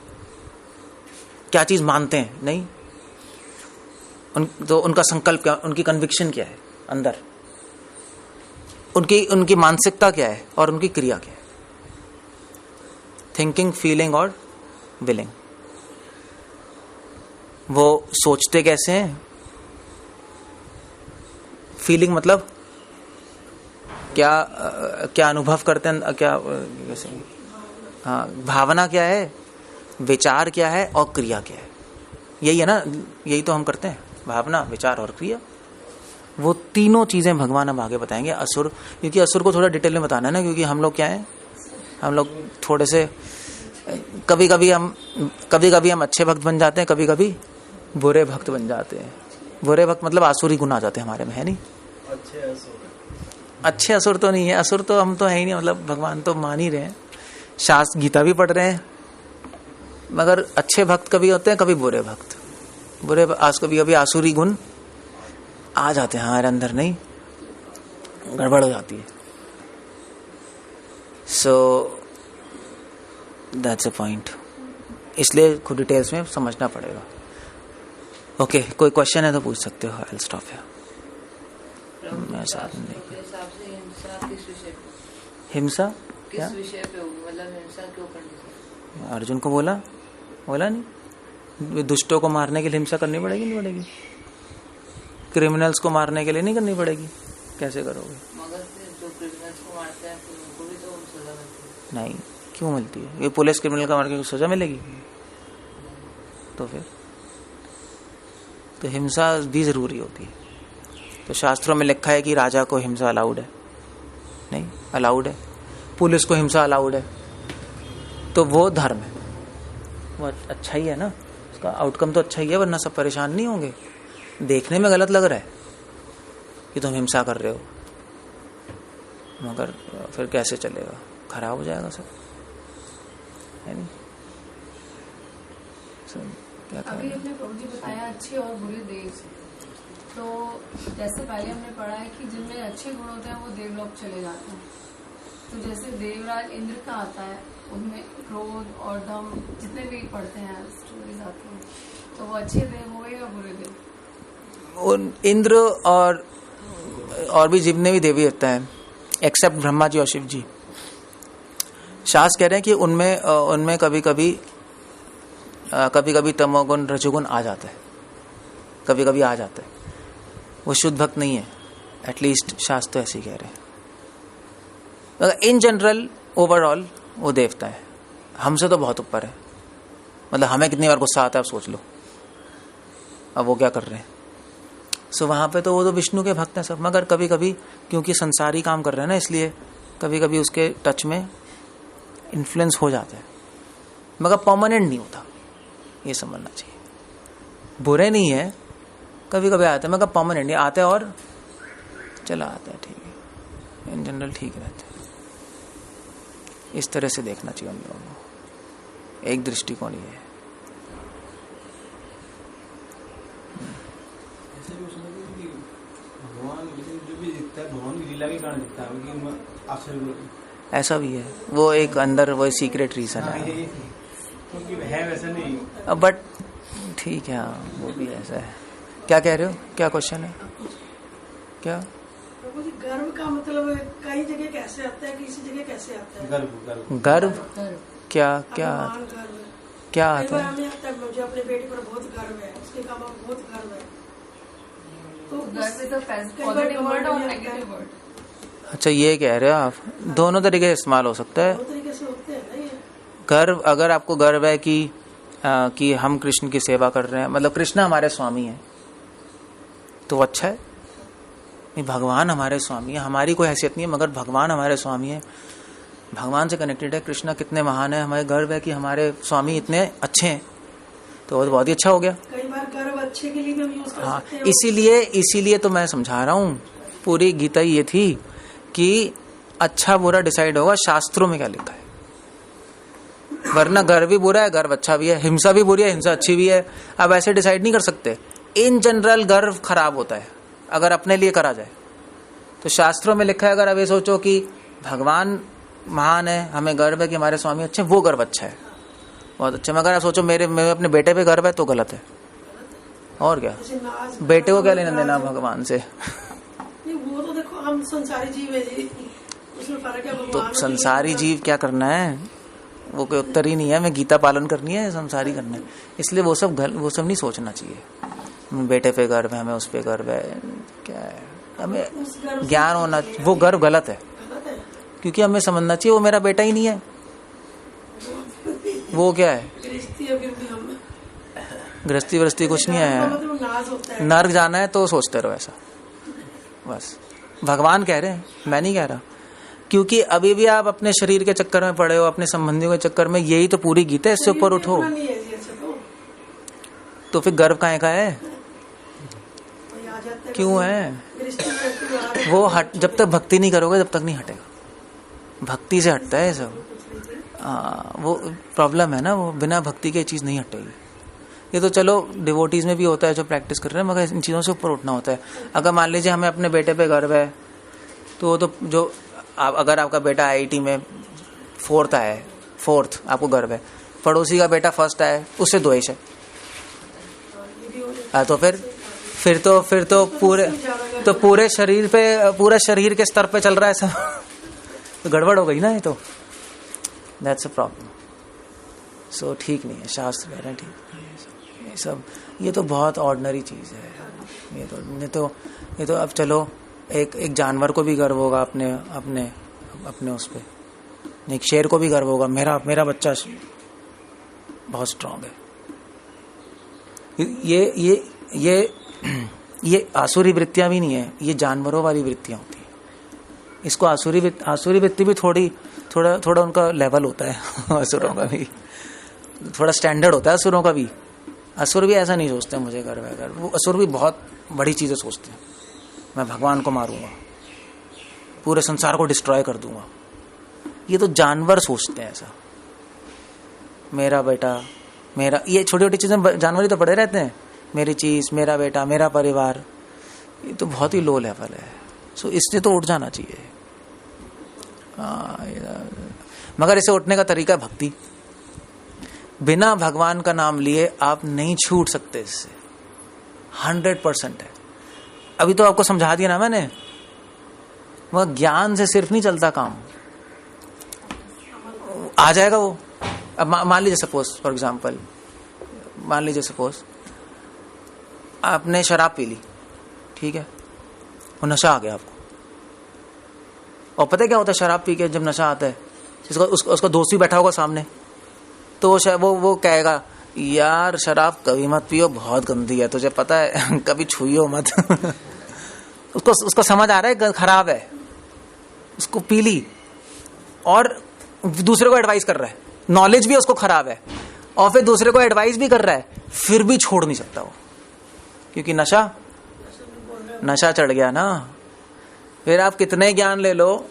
क्या चीज मानते हैं, नहीं तो उनका संकल्प क्या, उनकी कन्विक्शन क्या है अंदर, उनकी मानसिकता क्या है और उनकी क्रिया क्या है, थिंकिंग, फीलिंग और विलिंग। वो सोचते कैसे हैं, फीलिंग मतलब क्या अनुभव करते हैं, क्या कैसे, हाँ, भावना क्या है, विचार क्या है और क्रिया क्या है। यही है ना, यही तो हम करते हैं, भावना, विचार और क्रिया। वो तीनों चीजें भगवान अब आगे बताएंगे। असुर, क्योंकि असुर को थोड़ा डिटेल में बताना है ना, क्योंकि हम लोग क्या है, हम लोग थोड़े से कभी कभी हम अच्छे भक्त बन जाते हैं, कभी कभी बुरे भक्त बन जाते हैं। बुरे भक्त मतलब आसुरी गुण आ जाते हैं हमारे में, है नहीं। अच्छे असुर तो नहीं है, असुर तो हम तो है ही नहीं, मतलब भगवान तो मान ही रहे हैं, शास्त्र गीता भी पढ़ रहे हैं, मगर अच्छे भक्त कभी होते हैं, कभी बुरे भक्त, कभी कभी आसुरी गुण आ जाते हैं हमारे अंदर, नहीं गड़बड़ हो जाती है। सो दैट्स अ पॉइंट, इसलिए खुद डिटेल्स में समझना पड़ेगा। ओके, कोई क्वेश्चन है तो पूछ सकते हो। I will stop here. मैं साथ नहीं, हिंसा क्या विषय पे होगी, मतलब हिंसा क्यों करनी, अर्जुन को बोला नहीं, दुष्टों को मारने के लिए हिंसा करनी पड़ेगी, नहीं पड़ेगी, क्रिमिनल्स को मारने के लिए नहीं करनी पड़ेगी, कैसे करोगे। मगर जो क्रिमिनल्स को मारते हैं उनको भी तो सजा मिलती है। नहीं, क्यों मिलती है, ये पुलिस क्रिमिनल का मार के सजा मिलेगी, तो फिर तो हिंसा भी जरूरी होती है। तो शास्त्रों में लिखा है कि राजा को हिंसा अलाउड है, नहीं अलाउड है, पुलिस को हिंसा अलाउड है, तो वो धर्म है, वो अच्छा ही है ना, उसका आउटकम तो अच्छा ही है, वरना सब परेशान नहीं होंगे। देखने में गलत लग रहा है कि तुम हिंसा कर रहे हो, मगर फिर कैसे चलेगा, खराब हो जाएगा सब, है नहीं। अभी आपने प्रभु जी बताया अच्छे और बुरे देव, तो जैसे पहले हमने पढ़ा है कि जिनमें अच्छे गुण होते हैं वो देवलोक चले जाते हैं। तो जैसे देवराज इंद्र का आता है, उनमें क्रोध और दम, जितने भी पढ़ते हैं स्टोरीज आती हैं, तो वो अच्छे देव हुए या बुरे देव। इंद्र और भी जितने भी देवी होते हैं, एक्सेप्ट ब्रह्मा जी और शिव जी, शास्त्र कह रहे हैं कि उनमें कभी कभी तमोगुण रजोगुण आ जाता है, कभी कभी आ जाता है, वो शुद्ध भक्त नहीं है, एटलीस्ट शास्त्र तो ऐसे ही कह रहे हैं। इन जनरल ओवरऑल वो देवता है, हमसे तो बहुत ऊपर है, मतलब हमें कितनी बार गुस्सा आता है आप सोच लो, अब वो क्या कर रहे हैं। सो वहां पे तो वो तो विष्णु के भक्त हैं सब, मगर कभी कभी क्योंकि संसारी काम कर रहे हैं ना, इसलिए कभी कभी उसके टच में इन्फ्लुएंस हो जाता है, मगर परमानेंट नहीं होता, ये समझना चाहिए। बुरे नहीं है, कभी कभी आते हैं, मगर परमानेंट नहीं आते और चला आता है, ठीक है, इन जनरल ठीक रहते हैं। इस तरह से देखना चाहिए हम लोगों को, एक दृष्टिकोण ये है। ऐसा भी है, वो एक अंदर वो सीक्रेट रीजन है, बट ठीक है, वो भी ऐसा है। क्या कह रहे हो, क्या क्वेश्चन है, क्या गर्व का मतलब कई जगह कैसे आता है, किसी जगह कैसे आता है। गर्व क्या क्या आता है। मुझे अपने बेटे पर बहुत गर्व है, उसके काम पर बहुत गर्व है, तो अच्छा ये कह रहे हो आप, दोनों तरीके से इस्तेमाल हो सकता है। गर्व, अगर आपको गर्व है कि हम कृष्ण की सेवा कर रहे हैं, मतलब कृष्ण हमारे स्वामी हैं, तो अच्छा है। नहीं, भगवान हमारे स्वामी है, हमारी कोई हैसियत नहीं है, मगर भगवान हमारे स्वामी है, भगवान से कनेक्टेड है, कृष्णा कितने महान है, हमें गर्व है कि हमारे स्वामी इतने अच्छे हैं, तो वो तो बहुत ही अच्छा हो गया। कई बार गर्व अच्छे के लिए भी हम यूज कर हाँ, सकते हैं। इसीलिए तो मैं समझा रहा हूँ, पूरी गीता ये थी कि अच्छा बुरा डिसाइड होगा शास्त्रों में क्या लिखा है, वरना गर्व भी बुरा है, गर्व अच्छा भी है, हिंसा भी बुरी है, हिंसा अच्छी भी है। अब ऐसे डिसाइड नहीं कर सकते। इन जनरल गर्व खराब होता है अगर अपने लिए करा जाए। तो शास्त्रों में लिखा है, अगर अब ये सोचो कि भगवान महान है, हमें गर्व है कि हमारे स्वामी अच्छे, वो गर्व अच्छा है, बहुत अच्छा। मगर आप सोचो मेरे अपने बेटे पे गर्व है, तो गलत है। और क्या, जैसे नाच, बेटे को क्या लेना देना भगवान से? नहीं, वो तो देखो हम संसारी जीव है जी, उसमें फर्क है। तो भगवान संसारी जीव क्या करना है, वो कोई उत्तर ही नहीं है। हमें गीता पालन करनी है, संसारी करना है। इसलिए वो सब नहीं सोचना चाहिए। बेटे पे गर्व है, हमें उस पे गर्व है, क्या है, हमें उस गर्व ज्ञान होना। वो गर्व गलत है, गलत है। क्योंकि हमें समझना चाहिए वो मेरा बेटा ही नहीं है। वो क्या है, गृहस्थी है, फिर भी हम गृहस्थी वृष्टि कुछ नहीं है। मतलब नाज होता है। नर्क जाना है तो सोचते रहो ऐसा, बस। भगवान कह रहे हैं, मैं नहीं कह रहा। क्योंकि अभी भी आप अपने शरीर के चक्कर में पड़े हो, अपने संबंधियों के चक्कर में। यही तो पूरी गीता है, इससे ऊपर उठो। नहीं है जी, ऐसा तो फिर गर्व काहे का है, कोई आ जाता है। क्यों है? गृहस्थी में रहते हुए आ जाता है। वो जब तक भक्ति नहीं करोगे तब तक नहीं हटेगा। भक्ति से हटता है सब। वो प्रॉब्लम है ना, वो बिना भक्ति के चीज नहीं हटेगी। ये तो चलो डिवोटीज में भी होता है जो प्रैक्टिस कर रहे हैं, मगर इन चीजों से ऊपर उठना होता है। अगर मान लीजिए हमें अपने बेटे पे गर्व है, तो वो तो जो अगर आपका बेटा IIT में 4th आया है, 4th आपको गर्व है, पड़ोसी का बेटा 1st आया है, उससे द्वेष है। तो फिर तो पूरे शरीर पे, पूरे शरीर के स्तर पे चल रहा है सब। तो गड़बड़ हो गई ना ये तो। That's a problem. सो ठीक नहीं है, शास्त्र कह रहे हैं ठीक नहीं है ये सब। ये तो बहुत ऑर्डिनरी चीज है। ये तो अब चलो एक जानवर को भी गर्व होगा अपने उस पे, एक शेर को भी गर्व होगा, मेरा बच्चा बहुत स्ट्रांग है। ये आसुरी वृत्तियां भी नहीं है, ये जानवरों वाली वृत्तियां होती है। इसको आसुरी वृत्ति भी थोड़ा उनका लेवल होता है। असुरों का भी थोड़ा स्टैंडर्ड होता है, असुरों का भी। असुर भी ऐसा नहीं सोचते मुझे गर्व है। वो असुर भी बहुत बड़ी चीजें सोचते हैं। मैं भगवान को मारूंगा, पूरे संसार को डिस्ट्रॉय कर दूंगा। ये तो जानवर सोचते हैं ऐसा। मेरा बेटा, मेरा, ये छोटी छोटी चीजें जानवर ही तो पड़े रहते हैं। मेरी चीज, मेरा बेटा, मेरा परिवार, ये तो बहुत ही लो लेवल है। सो इससे तो उठ जाना चाहिए। मगर इसे उठने का तरीका भक्ति। बिना भगवान का नाम लिए आप नहीं छूट सकते इससे, 100% है। अभी तो आपको समझा दिया ना मैंने। वह ज्ञान से सिर्फ नहीं चलता काम, आ जाएगा वो। अब मान लीजिए सपोज, फॉर एग्जाम्पल, मान लीजिए सपोज आपने शराब पी ली, ठीक है, वो नशा आ गया आपको। और पता है क्या होता है शराब पी के जब नशा आता है? उसका दोस्त भी बैठा होगा सामने, तो वो कहेगा, यार शराब कभी मत पियो, बहुत गंदी है, तुझे पता है, कभी छुइयो मत। उसको समझ आ रहा है खराब है, उसको पी ली, और दूसरे को एडवाइस कर रहा है। नॉलेज भी उसको खराब है, और फिर दूसरे को एडवाइस भी कर रहा है, फिर भी छोड़ नहीं सकता वो, क्योंकि नशा चढ़ गया ना। फिर आप कितने ज्ञान ले लो,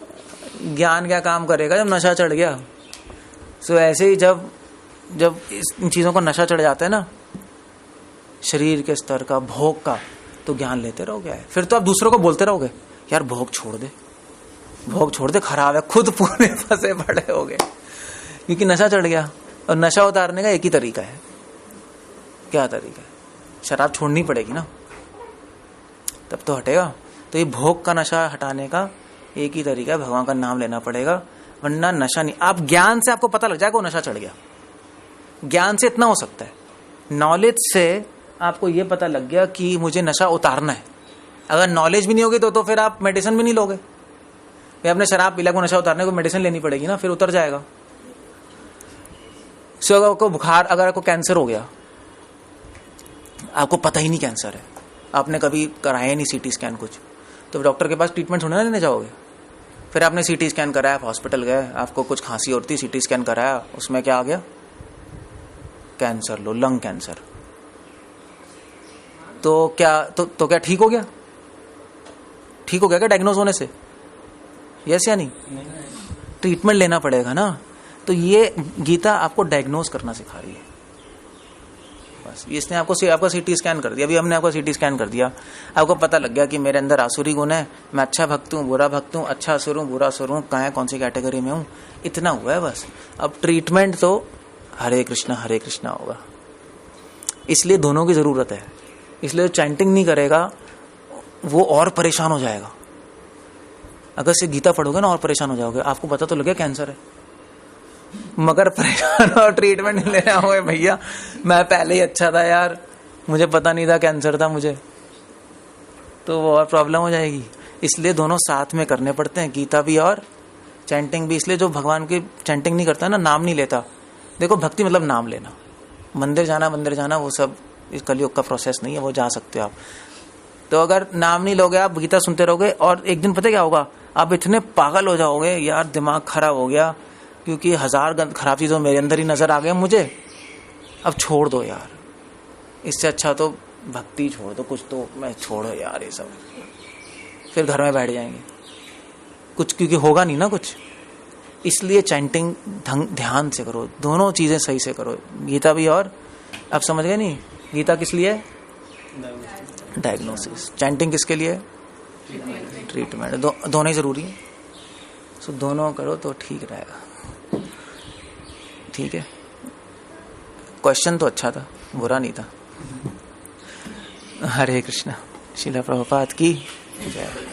ज्ञान क्या काम करेगा जब नशा चढ़ गया। सो ऐसे ही जब इन चीजों को नशा चढ़ जाता है ना, शरीर के स्तर का, भोग का, तो ज्ञान लेते रहोगे। फिर तो आप दूसरों को बोलते रहोगे, यार भोग छोड़ दे, खराब है, खुद पूरे फंसे पड़े होगे, क्योंकि नशा चढ़ गया। और नशा उतारने का एक ही तरीका है। क्या तरीका है? शराब छोड़नी पड़ेगी ना, तब तो हटेगा। तो ये भोग का नशा हटाने का एक ही तरीका है, भगवान का नाम लेना पड़ेगा, वरना नशा नहीं। आप ज्ञान से आपको पता लग जाएगा वो नशा चढ़ गया। ज्ञान से इतना हो सकता है, नॉलेज से आपको ये पता लग गया कि मुझे नशा उतारना है। अगर नॉलेज भी नहीं होगी तो फिर आप मेडिसिन भी नहीं लोगे। फिर आपने शराब पीला, को नशा उतारने को मेडिसिन लेनी पड़ेगी ना, फिर उतर जाएगा। सो अगर आपको बुखार, अगर आपको कैंसर हो गया, आपको पता ही नहीं कैंसर है, आपने कभी कराया नहीं CT स्कैन कुछ, तो डॉक्टर के पास ट्रीटमेंट थोड़ा ना लेने जाओगे। फिर आपने सीटी स्कैन कराया, हॉस्पिटल गए, आपको कुछ खांसी होती, सीटी स्कैन कराया, उसमें क्या आ गया? कैंसर, लो लंग कैंसर। तो क्या तो क्या ठीक हो गया? ठीक हो गया क्या डायग्नोज होने से? यस या नहीं? ट्रीटमेंट लेना पड़ेगा ना। तो ये गीता आपको डायग्नोज करना सिखा रही है बस। इसने आपको सीटी स्कैन कर दिया, अभी हमने आपको सीटी स्कैन कर दिया, आपको पता लग गया कि मेरे अंदर आसुरी गुण है, मैं अच्छा भक्त हूँ, बुरा भक्त हूँ, अच्छा असुर हूँ, बुरा असुर हूँ, कहाँ कौन सी कैटेगरी में हूँ, इतना हुआ है बस। अब ट्रीटमेंट तो हरे कृष्णा होगा। इसलिए दोनों की जरूरत है। इसलिए जो चैंटिंग नहीं करेगा वो और परेशान हो जाएगा। अगर से गीता पढ़ोगे ना और परेशान हो जाओगे। आपको पता तो लगे कैंसर है, मगर परेशान और ट्रीटमेंट लेने आओगे, भैया मैं पहले ही अच्छा था यार, मुझे पता नहीं था कैंसर था मुझे, तो वो और प्रॉब्लम हो जाएगी। इसलिए दोनों साथ में करने पड़ते हैं, गीता भी और चैंटिंग भी। इसलिए जो भगवान की चैंटिंग नहीं करता ना, नाम नहीं लेता, देखो भक्ति मतलब नाम लेना, मंदिर जाना वो सब इस कलयुग का प्रोसेस नहीं है, वो जा सकते हो आप। तो अगर नाम नहीं लोगे, आप गीता सुनते रहोगे, और एक दिन पता क्या होगा, आप इतने पागल हो जाओगे यार, दिमाग खराब हो गया, क्योंकि 1000 खराब चीजों मेरे अंदर ही नजर आ गया मुझे, अब छोड़ दो यार, इससे अच्छा तो भक्ति छोड़ दो, कुछ तो मैं छोड़ो यार ये सब, फिर घर में बैठ जाएंगे कुछ, क्योंकि होगा नहीं ना कुछ। इसलिए चैंटिंग ध्यान से करो, दोनों चीजें सही से करो, गीता भी और, आप समझ गए नहीं, गीता किस लिए? डायग्नोसिस। चैंटिंग किसके लिए? ट्रीटमेंट। दोनों ही जरूरी है, सो दोनों करो तो ठीक रहेगा। ठीक है, क्वेश्चन तो अच्छा था, बुरा नहीं था। हरे कृष्णा। श्रील प्रभुपाद की जय।